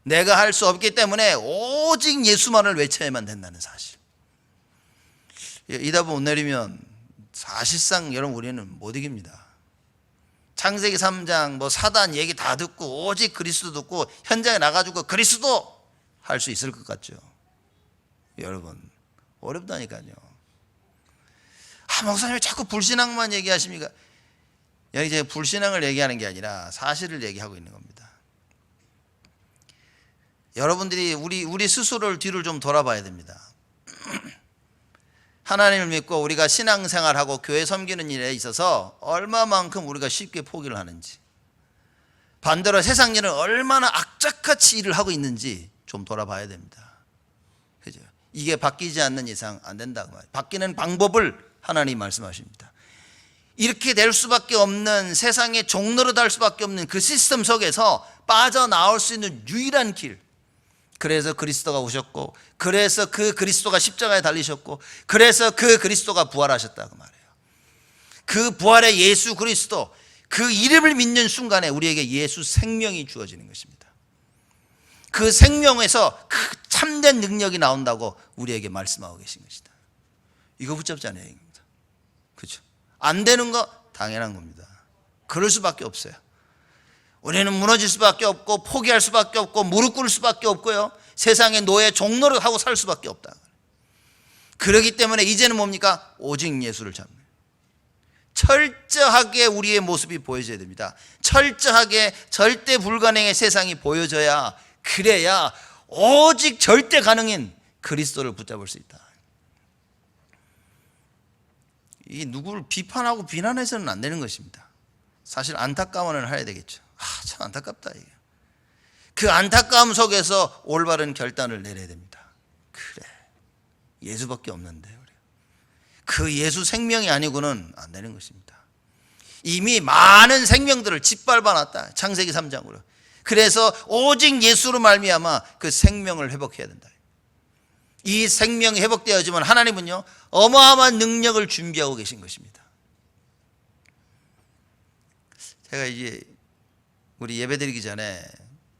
내가 할 수 없기 때문에 오직 예수만을 외쳐야만 된다는 사실. 이 답을 못 내리면 사실상 여러분 우리는 못 이깁니다. 창세기 3장 뭐 사단 얘기 다 듣고 오직 그리스도 듣고 현장에 나가지고 그리스도 할 수 있을 것 같죠? 여러분 어렵다니까요. 목사님 왜 자꾸 불신앙만 얘기하십니까? 여기 이제 불신앙을 얘기하는 게 아니라 사실을 얘기하고 있는 겁니다. 여러분들이 우리 스스로를 뒤를 좀 돌아봐야 됩니다. 하나님을 믿고 우리가 신앙생활하고 교회 섬기는 일에 있어서 얼마만큼 우리가 쉽게 포기를 하는지, 반대로 세상 일은 얼마나 악착같이 일을 하고 있는지 좀 돌아봐야 됩니다. 그죠? 이게 바뀌지 않는 이상 안 된다고 말이에요. 바뀌는 방법을 하나님 말씀하십니다. 이렇게 될 수밖에 없는, 세상의 종로로 달 수밖에 없는 그 시스템 속에서 빠져나올 수 있는 유일한 길, 그래서 그리스도가 오셨고, 그래서 그 그리스도가 십자가에 달리셨고, 그래서 그 그리스도가 부활하셨다고 말해요. 그 부활의 예수 그리스도, 그 이름을 믿는 순간에 우리에게 예수 생명이 주어지는 것입니다. 그 생명에서 그 참된 능력이 나온다고 우리에게 말씀하고 계신 것이다. 이거 붙잡자는 얘기입니다. 그렇죠? 안 되는 거 당연한 겁니다. 그럴 수밖에 없어요. 우리는 무너질 수밖에 없고 포기할 수밖에 없고 무릎 꿇을 수밖에 없고요, 세상의 노예 종로를 하고 살 수밖에 없다. 그렇기 때문에 이제는 뭡니까? 오직 예수를 잡는, 철저하게 우리의 모습이 보여져야 됩니다. 철저하게 절대 불가능의 세상이 보여져야, 그래야 오직 절대 가능인 그리스도를 붙잡을 수 있다. 이 누구를 비판하고 비난해서는 안 되는 것입니다. 사실 안타까워는 해야 되겠죠. 참 안타깝다 이게. 그 안타까움 속에서 올바른 결단을 내려야 됩니다. 그래, 예수밖에 없는데 우리. 그 예수 생명이 아니고는 안 되는 것입니다. 이미 많은 생명들을 짓밟아놨다, 창세기 3장으로. 그래서 오직 예수로 말미암아 그 생명을 회복해야 된다. 이 생명이 회복되어지면 하나님은요, 어마어마한 능력을 준비하고 계신 것입니다. 제가 이제 우리 예배드리기 전에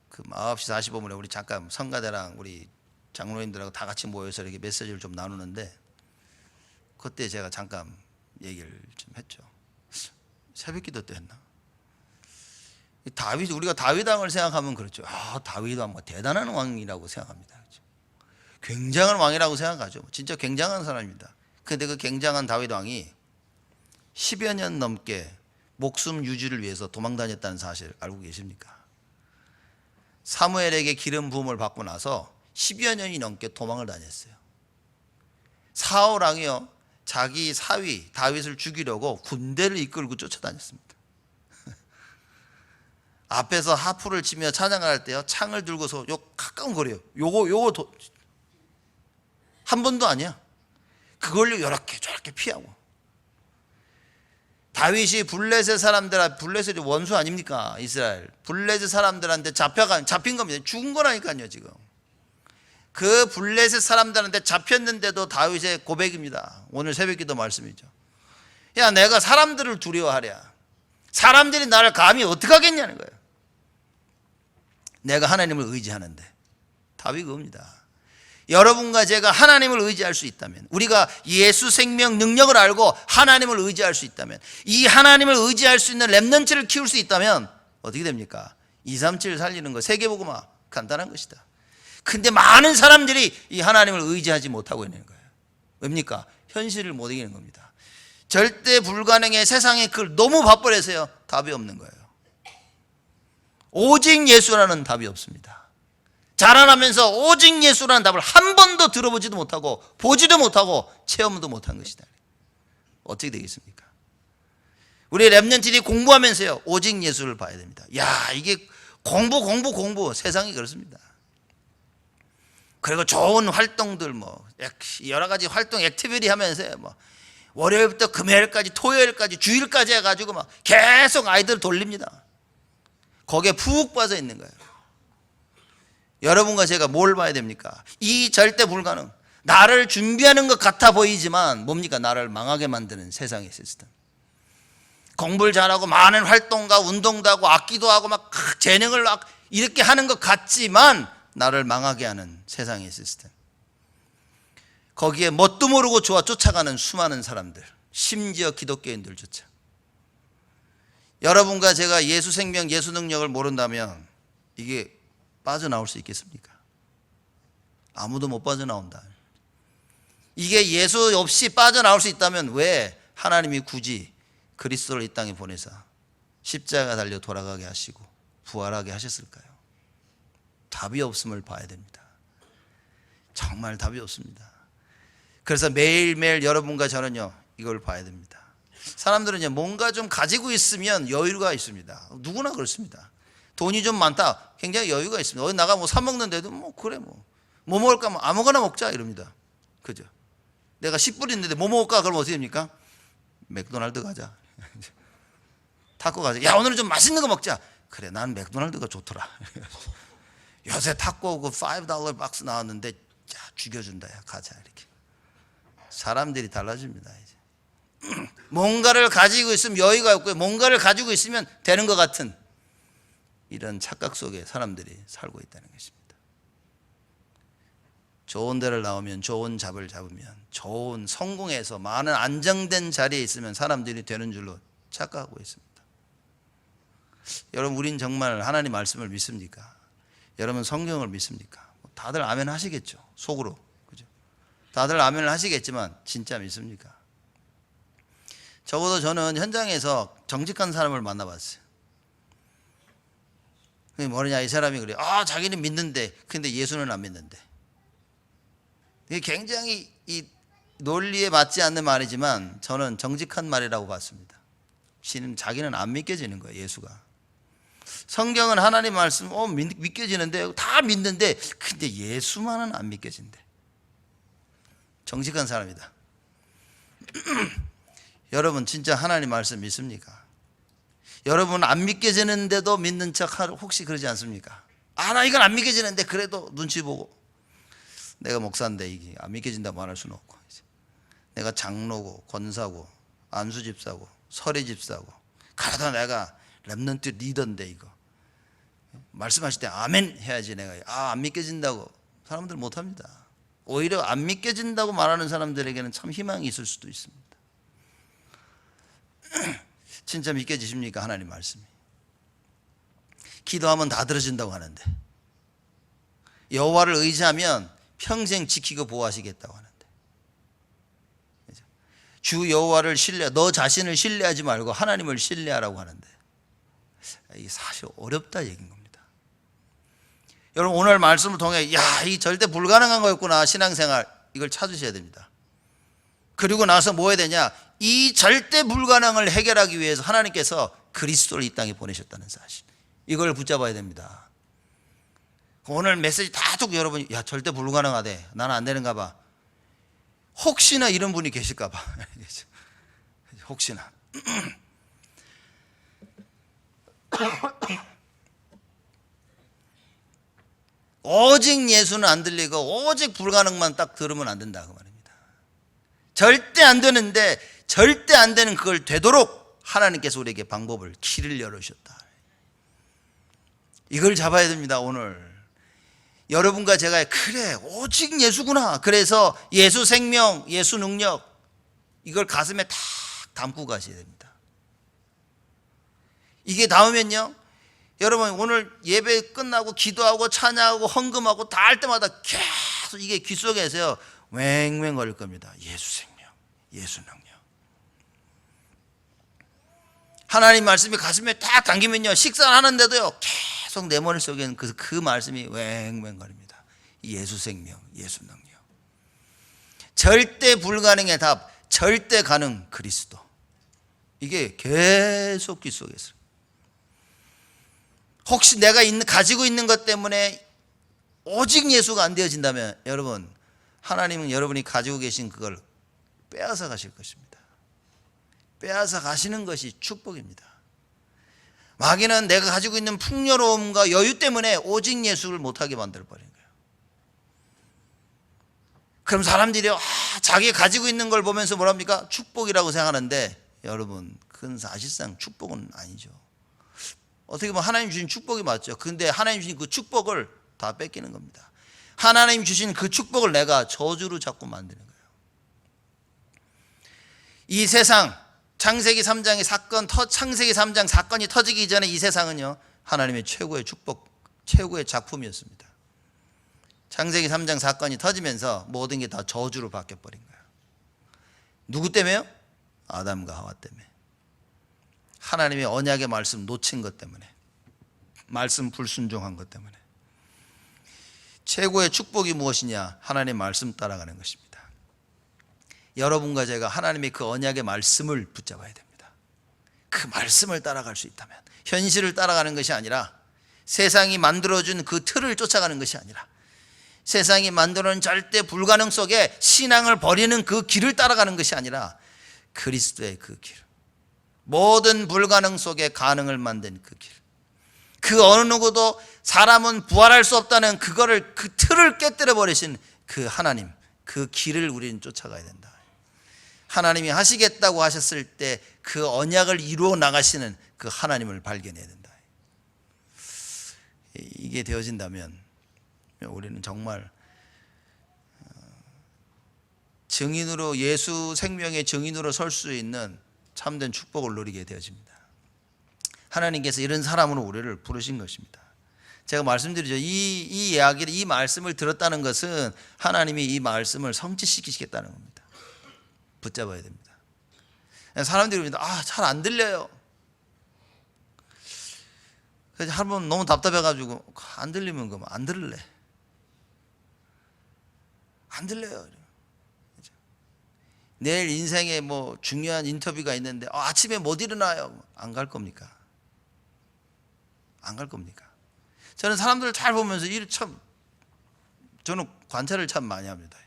그 9시 45분에 우리 잠깐 성가대랑 우리 장로님들하고 다 같이 모여서 이렇게 메시지를 좀 나누는데, 그때 제가 잠깐 얘기를 좀 했죠. 새벽기도 때 했나? 우리가 다윗 왕을 생각하면 그렇죠. 다윗 왕 뭐 대단한 왕이라고 생각합니다. 그렇죠? 굉장한 왕이라고 생각하죠. 진짜 굉장한 사람입니다. 그런데 그 굉장한 다윗 왕이 10여 년 넘게 목숨 유지를 위해서 도망 다녔다는 사실 알고 계십니까? 사무엘에게 기름 부음을 받고 나서 10여 년이 넘게 도망을 다녔어요. 사울 왕이요, 자기 사위 다윗을 죽이려고 군대를 이끌고 쫓아다녔습니다. 앞에서 하프를 치며 찬양할 때요, 창을 들고서 요 가까운 거리요. 요거 한 번도 아니야. 그걸로 이렇게 저렇게 피하고. 다윗이 블레셋 사람들, 블레셋이 원수 아닙니까? 이스라엘. 블레셋 사람들한테 잡힌 겁니다. 죽은 거라니까요, 지금. 그 블레셋 사람들한테 잡혔는데도 다윗의 고백입니다. 오늘 새벽기도 말씀이죠. 야, 내가 사람들을 두려워하랴. 사람들이 나를 감히 어떻게 하겠냐는 거예요. 내가 하나님을 의지하는데. 답이 그겁니다. 여러분과 제가 하나님을 의지할 수 있다면, 우리가 예수 생명 능력을 알고 하나님을 의지할 수 있다면, 이 하나님을 의지할 수 있는 렘넌트를 키울 수 있다면 어떻게 됩니까? 237 살리는 거, 세계복음화 간단한 것이다. 근데 많은 사람들이 이 하나님을 의지하지 못하고 있는 거예요. 왜입니까? 현실을 못 이기는 겁니다. 절대 불가능의 세상에 그걸 너무 바빠해서요, 답이 없는 거예요. 오직 예수라는 답이 없습니다. 자라나면서 오직 예수라는 답을 한 번도 들어보지도 못하고 보지도 못하고 체험도 못한 것이다. 어떻게 되겠습니까? 우리 렘넌트들이 공부하면서요, 오직 예수를 봐야 됩니다. 야, 이게 공부 세상이 그렇습니다. 그리고 좋은 활동들 여러 가지 활동 액티비티 하면서요, 월요일부터 금요일까지 토요일까지 주일까지 해가지고 계속 아이들 돌립니다. 거기에 푹 빠져 있는 거예요. 여러분과 제가 뭘 봐야 됩니까? 이 절대 불가능, 나를 준비하는 것 같아 보이지만 뭡니까? 나를 망하게 만드는 세상의 시스템. 공부를 잘하고 많은 활동과 운동도 하고 악기도 하고 재능을 이렇게 하는 것 같지만 나를 망하게 하는 세상의 시스템. 거기에 뭣도 모르고 쫓아가는 수많은 사람들, 심지어 기독교인들조차. 여러분과 제가 예수 생명, 예수 능력을 모른다면 이게 빠져나올 수 있겠습니까? 아무도 못 빠져나온다. 이게 예수 없이 빠져나올 수 있다면 왜 하나님이 굳이 그리스도를 이 땅에 보내서 십자가 달려 돌아가게 하시고 부활하게 하셨을까요? 답이 없음을 봐야 됩니다. 정말 답이 없습니다. 그래서 매일매일 여러분과 저는요, 이걸 봐야 됩니다. 사람들은 뭔가 좀 가지고 있으면 여유가 있습니다. 누구나 그렇습니다. 돈이 좀 많다, 굉장히 여유가 있습니다. 어디 나가 사 먹는데도 그래 뭐 먹을까, 아무거나 먹자 이럽니다. 그죠? 내가 10불 있는데 뭐 먹을까? 그러면 어떻게 됩니까? 맥도날드 가자. 타코 가자. 야, 오늘은 좀 맛있는 거 먹자. 그래, 난 맥도날드가 좋더라. 요새 타코 그 $5 박스 나왔는데, 야, 죽여준다. 야, 가자. 이렇게. 사람들이 달라집니다. 이제. 뭔가를 가지고 있으면 여유가 없고요, 뭔가를 가지고 있으면 되는 것 같은 이런 착각 속에 사람들이 살고 있다는 것입니다. 좋은 데를 나오면, 좋은 잡을 잡으면, 좋은 성공해서 많은 안정된 자리에 있으면 사람들이 되는 줄로 착각하고 있습니다. 여러분, 우린 정말 하나님 말씀을 믿습니까? 여러분, 성경을 믿습니까? 다들 아멘 하시겠죠, 속으로. 그죠? 다들 아멘을 하시겠지만 진짜 믿습니까? 적어도 저는 현장에서 정직한 사람을 만나봤어요. 그게 뭐냐, 이 사람이 그래요. 자기는 믿는데, 근데 예수는 안 믿는데. 이게 굉장히 이 논리에 맞지 않는 말이지만 저는 정직한 말이라고 봤습니다. 자기는 안 믿겨지는 거예요, 예수가. 성경은 하나님 말씀 믿겨지는데, 다 믿는데, 근데 예수만은 안 믿겨진대. 정직한 사람이다. 여러분, 진짜 하나님 말씀 믿습니까? 여러분, 안 믿겨지는데도 믿는 척 혹시 그러지 않습니까? 나 이건 안 믿겨지는데 그래도 눈치 보고, 내가 목사인데 이게 안 믿겨진다고 말할 수는 없고, 내가 장로고 권사고 안수 집사고 설의 집사고, 그래도 내가 렘넌트 리더인데 이거 말씀하실 때 아멘 해야지. 내가 안 믿겨진다고 사람들 못합니다. 오히려 안 믿겨진다고 말하는 사람들에게는 참 희망이 있을 수도 있습니다. 진짜 믿겨지십니까? 하나님 말씀이. 기도하면 다 들어진다고 하는데, 여호와를 의지하면 평생 지키고 보호하시겠다고 하는데, 주 여호와를 너 자신을 신뢰하지 말고 하나님을 신뢰하라고 하는데, 이게 사실 어렵다 얘기인 겁니다. 여러분, 오늘 말씀을 통해 이 절대 불가능한 거였구나, 신앙생활, 이걸 찾으셔야 됩니다. 그리고 나서 뭐 해야 되냐? 이 절대 불가능을 해결하기 위해서 하나님께서 그리스도를 이 땅에 보내셨다는 사실, 이걸 붙잡아야 됩니다. 오늘 메시지 다 듣고 여러분이 야 절대 불가능하대, 나는 안 되는가 봐, 혹시나 이런 분이 계실까 봐 혹시나 오직 예수는 안 들리고 오직 불가능만 딱 들으면 안 된다 그 말입니다. 절대 안 되는데 절대 안 되는 그걸 되도록 하나님께서 우리에게 방법을, 길을 열어주셨다. 이걸 잡아야 됩니다. 오늘 여러분과 제가 그래 오직 예수구나, 그래서 예수 생명, 예수 능력, 이걸 가슴에 탁 담고 가셔야 됩니다. 이게 닿으면요, 여러분 오늘 예배 끝나고 기도하고 찬양하고 헌금하고 다 할 때마다 계속 이게 귀 속에서요 왱왱 거릴 겁니다. 예수 생명, 예수 능력. 하나님 말씀이 가슴에 딱 당기면요, 식사를 하는데도요 계속 내 머릿속에는 그 말씀이 왱왱 거립니다. 예수 생명, 예수 능력. 절대 불가능의 답, 절대 가능 그리스도. 이게 계속 귀 속에서. 혹시 내가 가지고 있는 것 때문에 오직 예수가 안 되어진다면 여러분, 하나님은 여러분이 가지고 계신 그걸 빼앗아 가실 것입니다. 빼앗아 가시는 것이 축복입니다. 마귀는 내가 가지고 있는 풍요로움과 여유 때문에 오직 예수를 못하게 만들어버린 거예요. 그럼 사람들이 자기가 가지고 있는 걸 보면서 뭐랍니까? 축복이라고 생각하는데 여러분, 그건 사실상 축복은 아니죠. 어떻게 보면 하나님 주신 축복이 맞죠. 근데 하나님 주신 그 축복을 다 뺏기는 겁니다. 하나님 주신 그 축복을 내가 저주로 자꾸 만드는 거예요. 이 세상, 창세기 3장의 사건, 창세기 3장 사건이 터지기 전에 이 세상은요 하나님의 최고의 축복, 최고의 작품이었습니다. 창세기 3장 사건이 터지면서 모든 게 다 저주로 바뀌어버린 거예요. 누구 때문에요? 아담과 하와 때문에. 하나님의 언약의 말씀 놓친 것 때문에, 말씀 불순종한 것 때문에. 최고의 축복이 무엇이냐? 하나님의 말씀 따라가는 것입니다. 여러분과 제가 하나님의 그 언약의 말씀을 붙잡아야 됩니다. 그 말씀을 따라갈 수 있다면, 현실을 따라가는 것이 아니라, 세상이 만들어준 그 틀을 쫓아가는 것이 아니라, 세상이 만들어낸 절대 불가능 속에 신앙을 버리는 그 길을 따라가는 것이 아니라 그리스도의 그 길, 모든 불가능 속에 가능을 만든 그 길, 그 어느 누구도 사람은 부활할 수 없다는 그거를, 그 틀을 깨뜨려 버리신 그 하나님, 그 길을 우리는 쫓아가야 된다. 하나님이 하시겠다고 하셨을 때 그 언약을 이루어 나가시는 그 하나님을 발견해야 된다. 이게 되어진다면 우리는 정말 증인으로, 예수 생명의 증인으로 설 수 있는 참된 축복을 누리게 되어집니다. 하나님께서 이런 사람으로 우리를 부르신 것입니다. 제가 말씀드리죠. 이 이야기를, 이 말씀을 들었다는 것은 하나님이 이 말씀을 성취시키시겠다는 겁니다. 붙잡아야 됩니다. 사람들이 잘 안 들려요. 그래서 한번 너무 답답해가지고 안 들리면 그럼 안 들을래. 안 들려요. 내일 인생에 뭐 중요한 인터뷰가 있는데 아침에 못 일어나요. 안 갈 겁니까? 안 갈 겁니까? 저는 사람들을 잘 보면서 저는 관찰을 참 많이 합니다.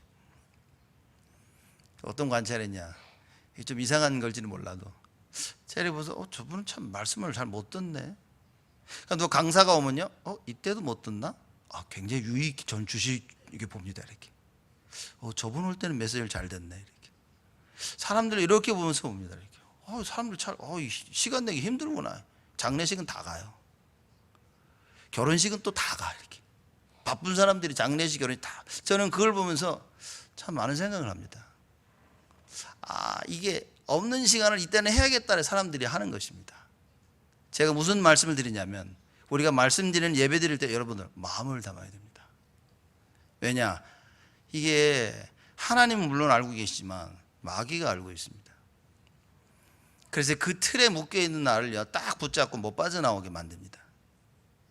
어떤 관찰했냐? 좀 이상한 걸지는 몰라도 쟤를 보면서 저분은 참 말씀을 잘 못 듣네. 그러니까 누가 강사가 오면요, 이때도 못 듣나? 굉장히 유익 전 주시 이게 봅니다. 이렇게. 저분 올 때는 메시지를 잘 듣네. 이렇게. 사람들 이렇게 보면서 봅니다. 이렇게. 사람들 시간 내기 힘들구나. 장례식은 다 가요. 결혼식은 또 다 가. 이렇게. 바쁜 사람들이 장례식, 결혼식 다. 저는 그걸 보면서 참 많은 생각을 합니다. 이게 없는 시간을 이때는 해야겠다는 사람들이 하는 것입니다. 제가 무슨 말씀을 드리냐면, 우리가 말씀드리는 예배 드릴 때 여러분들 마음을 담아야 됩니다. 왜냐? 이게 하나님은 물론 알고 계시지만 마귀가 알고 있습니다. 그래서 그 틀에 묶여있는 나를요 딱 붙잡고 못 빠져나오게 만듭니다.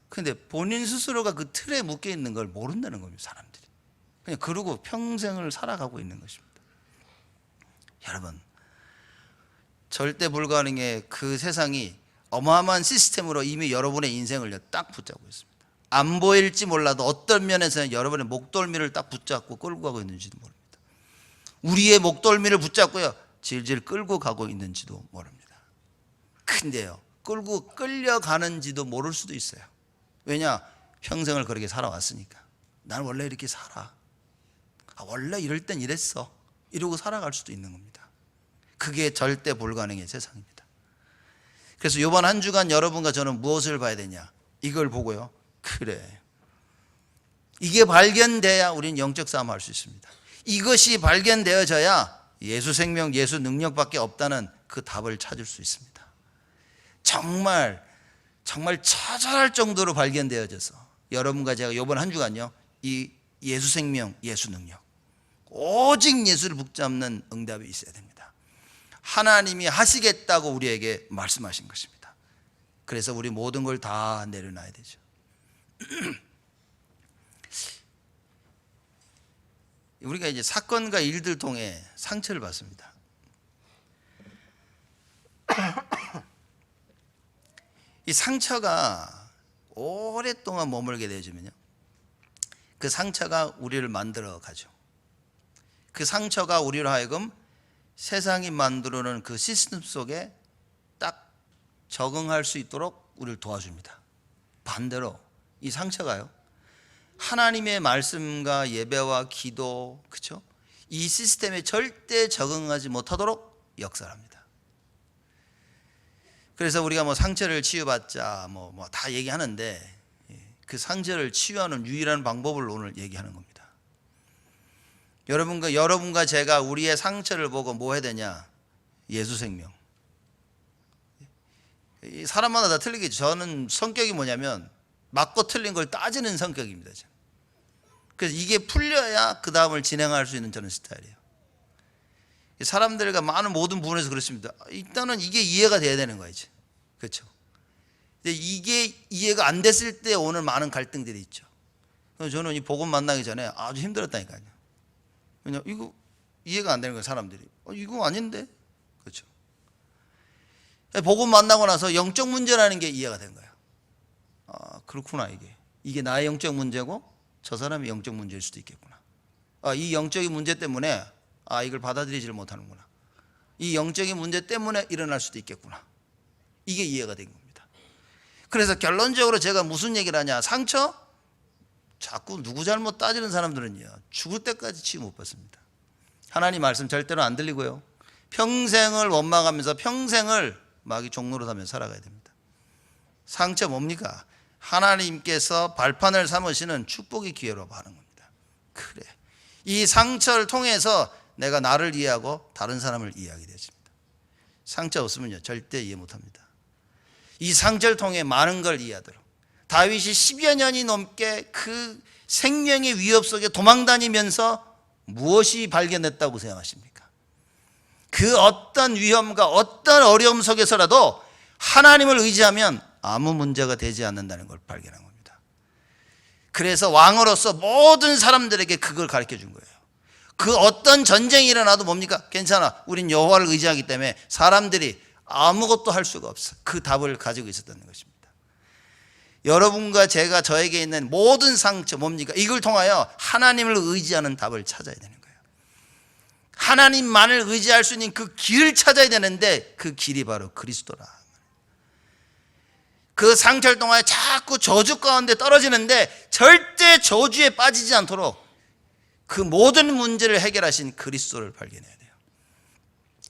그런데 본인 스스로가 그 틀에 묶여있는 걸 모른다는 겁니다. 사람들이 그냥 그러고 평생을 살아가고 있는 것입니다. 여러분, 절대 불가능의 그 세상이 어마어마한 시스템으로 이미 여러분의 인생을 딱 붙잡고 있습니다. 안 보일지 몰라도 어떤 면에서는 여러분의 목덜미를 딱 붙잡고 끌고 가고 있는지도 모릅니다. 우리의 목덜미를 붙잡고요, 질질 끌고 가고 있는지도 모릅니다. 근데요, 끌려가는지도 모를 수도 있어요. 왜냐? 평생을 그렇게 살아왔으니까. 나는 원래 이렇게 살아. 원래 이럴 땐 이랬어. 이러고 살아갈 수도 있는 겁니다. 그게 절대 불가능의 세상입니다. 그래서 이번 한 주간 여러분과 저는 무엇을 봐야 되냐? 이걸 보고요, 그래, 이게 발견돼야 우리는 영적 싸움을 할 수 있습니다. 이것이 발견되어져야 예수 생명, 예수 능력밖에 없다는 그 답을 찾을 수 있습니다. 정말 처절할 정도로 발견되어져서 여러분과 제가 이번 한 주간요, 이 예수 생명, 예수 능력, 오직 예수를 붙잡는 응답이 있어야 됩니다. 하나님이 하시겠다고 우리에게 말씀하신 것입니다. 그래서 우리 모든 걸 다 내려놔야 되죠. 우리가 이제 사건과 일들 통해 상처를 받습니다. 이 상처가 오랫동안 머물게 되어지면요, 그 상처가 우리를 만들어 가죠. 그 상처가 우리로 하여금 세상이 만들어놓은 그 시스템 속에 딱 적응할 수 있도록 우리를 도와줍니다. 반대로 이 상처가요, 하나님의 말씀과 예배와 기도, 그렇죠? 이 시스템에 절대 적응하지 못하도록 역사합니다. 그래서 우리가 뭐 상처를 치유받자 뭐 다 얘기하는데, 그 상처를 치유하는 유일한 방법을 오늘 얘기하는 겁니다. 여러분과 제가 우리의 상처를 보고 뭐 해야 되냐? 예수 생명. 사람마다 다 틀리겠죠. 저는 성격이 뭐냐면 맞고 틀린 걸 따지는 성격입니다. 그래서 이게 풀려야 그 다음을 진행할 수 있는 저는 스타일이에요. 사람들과 많은 모든 부분에서 그렇습니다. 일단은 이게 이해가 돼야 되는 거예요. 그렇죠? 근데 이게 이해가 안 됐을 때 오늘 많은 갈등들이 있죠. 그래서 저는 이 복음 만나기 전에 아주 힘들었다니까요. 왜냐, 이거 이해가 안 되는 거예요, 사람들이. 이거 아닌데? 그렇죠? 복음 만나고 나서 영적 문제라는 게 이해가 된 거예요. 그렇구나, 이게 나의 영적 문제고 저 사람의 영적 문제일 수도 있겠구나. 이 영적인 문제 때문에 이걸 받아들이지를 못하는구나. 이 영적인 문제 때문에 일어날 수도 있겠구나. 이게 이해가 된 겁니다. 그래서 결론적으로 제가 무슨 얘기를 하냐? 상처? 자꾸 누구 잘못 따지는 사람들은요, 죽을 때까지 치유 못 받습니다. 하나님 말씀 절대로 안 들리고요, 평생을 원망하면서 평생을 마귀 종로로 삼며 살아가야 됩니다. 상처 뭡니까? 하나님께서 발판을 삼으시는 축복의 기회로 하는 겁니다. 그래, 이 상처를 통해서 내가 나를 이해하고 다른 사람을 이해하게 되어집니다. 상처 없으면요, 절대 이해 못합니다. 이 상처를 통해 많은 걸 이해하도록, 다윗이 10여 년이 넘게 그 생명의 위협 속에 도망다니면서 무엇이 발견됐다고 생각하십니까? 그 어떤 위험과 어떤 어려움 속에서라도 하나님을 의지하면 아무 문제가 되지 않는다는 걸 발견한 겁니다. 그래서 왕으로서 모든 사람들에게 그걸 가르쳐 준 거예요. 그 어떤 전쟁이 일어나도 뭡니까? 괜찮아, 우린 여호와를 의지하기 때문에 사람들이 아무것도 할 수가 없어. 그 답을 가지고 있었다는 것입니다. 여러분과 제가 저에게 있는 모든 상처 뭡니까? 이걸 통하여 하나님을 의지하는 답을 찾아야 되는 거예요. 하나님만을 의지할 수 있는 그 길을 찾아야 되는데, 그 길이 바로 그리스도라. 그 상처를 통하여 자꾸 저주 가운데 떨어지는데 절대 저주에 빠지지 않도록 그 모든 문제를 해결하신 그리스도를 발견해야 돼요.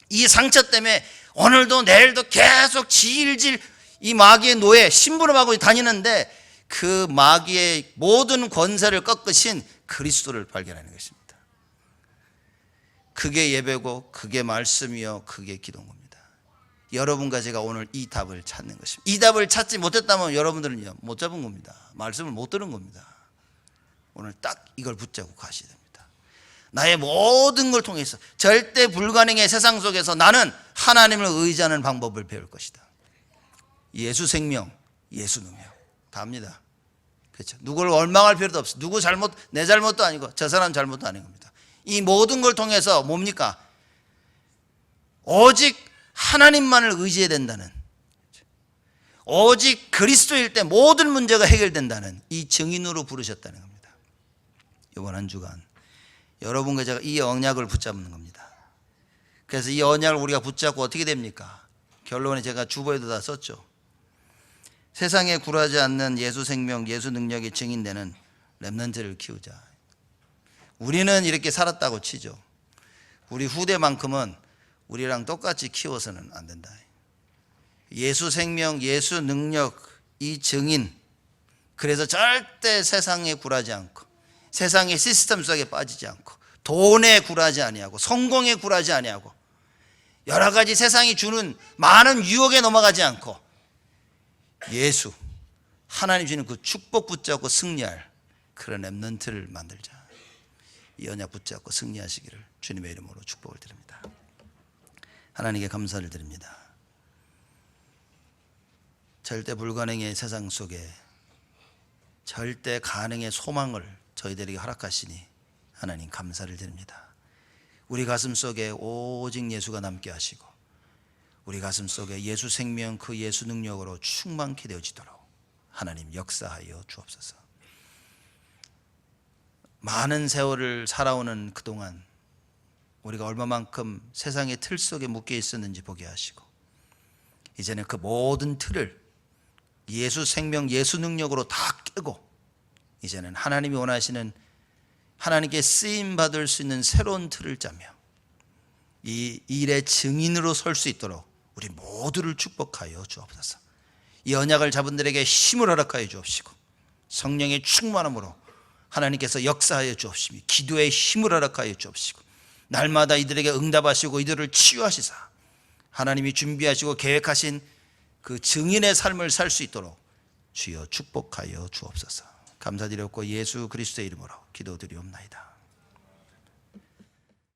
이 상처 때문에 오늘도 내일도 계속 질질 이 마귀의 노예 심부름하고 다니는데, 그 마귀의 모든 권세를 꺾으신 그리스도를 발견하는 것입니다. 그게 예배고, 그게 말씀이요, 그게 기도인 겁니다. 여러분과 제가 오늘 이 답을 찾는 것입니다. 이 답을 찾지 못했다면 여러분들은요, 못 잡은 겁니다. 말씀을 못 들은 겁니다. 오늘 딱 이걸 붙잡고 가셔야 됩니다. 나의 모든 걸 통해서 절대 불가능의 세상 속에서 나는 하나님을 의지하는 방법을 배울 것이다. 예수 생명, 예수 능력 다 합니다. 그렇죠? 누구를 원망할 필요도 없어. 누구 잘못, 내 잘못도 아니고 저 사람 잘못도 아닌 겁니다. 이 모든 걸 통해서 뭡니까? 오직 하나님만을 의지해야 된다는, 오직 그리스도일 때 모든 문제가 해결된다는 이 증인으로 부르셨다는 겁니다. 이번 한 주간 여러분과 제가 이 언약을 붙잡는 겁니다. 그래서 이 언약을 우리가 붙잡고 어떻게 됩니까? 결론에 제가 주보에도 다 썼죠. 세상에 굴하지 않는 예수 생명, 예수 능력의 증인되는 렘넌트를 키우자. 우리는 이렇게 살았다고 치죠. 우리 후대만큼은 우리랑 똑같이 키워서는 안 된다. 예수 생명, 예수 능력, 이 증인. 그래서 절대 세상에 굴하지 않고, 세상의 시스템 속에 빠지지 않고, 돈에 굴하지 아니하고, 성공에 굴하지 아니하고, 여러 가지 세상이 주는 많은 유혹에 넘어가지 않고, 예수, 하나님 주는 그 축복 붙잡고 승리할 그런 렘넌트를 만들자. 이 언약 붙잡고 승리하시기를 주님의 이름으로 축복을 드립니다. 하나님께 감사를 드립니다. 절대 불가능의 세상 속에 절대 가능의 소망을 저희들에게 허락하시니 하나님 감사를 드립니다. 우리 가슴 속에 오직 예수가 남게 하시고, 우리 가슴 속에 예수 생명, 그 예수 능력으로 충만케 되어지도록 하나님 역사하여 주옵소서. 많은 세월을 살아오는 그동안 우리가 얼마만큼 세상의 틀 속에 묶여 있었는지 보게 하시고, 이제는 그 모든 틀을 예수 생명, 예수 능력으로 다 깨고, 이제는 하나님이 원하시는, 하나님께 쓰임받을 수 있는 새로운 틀을 짜며 이 일의 증인으로 설 수 있도록 우리 모두를 축복하여 주옵소서. 이 언약을 잡은 들에게 힘을 허락하여 주옵시고, 성령의 충만함으로 하나님께서 역사하여 주옵시며, 기도의 힘을 허락하여 주옵시고, 날마다 이들에게 응답하시고 이들을 치유하시사 하나님이 준비하시고 계획하신 그 증인의 삶을 살 수 있도록 주여 축복하여 주옵소서. 감사드렸고 예수 그리스도의 이름으로 기도드리옵나이다.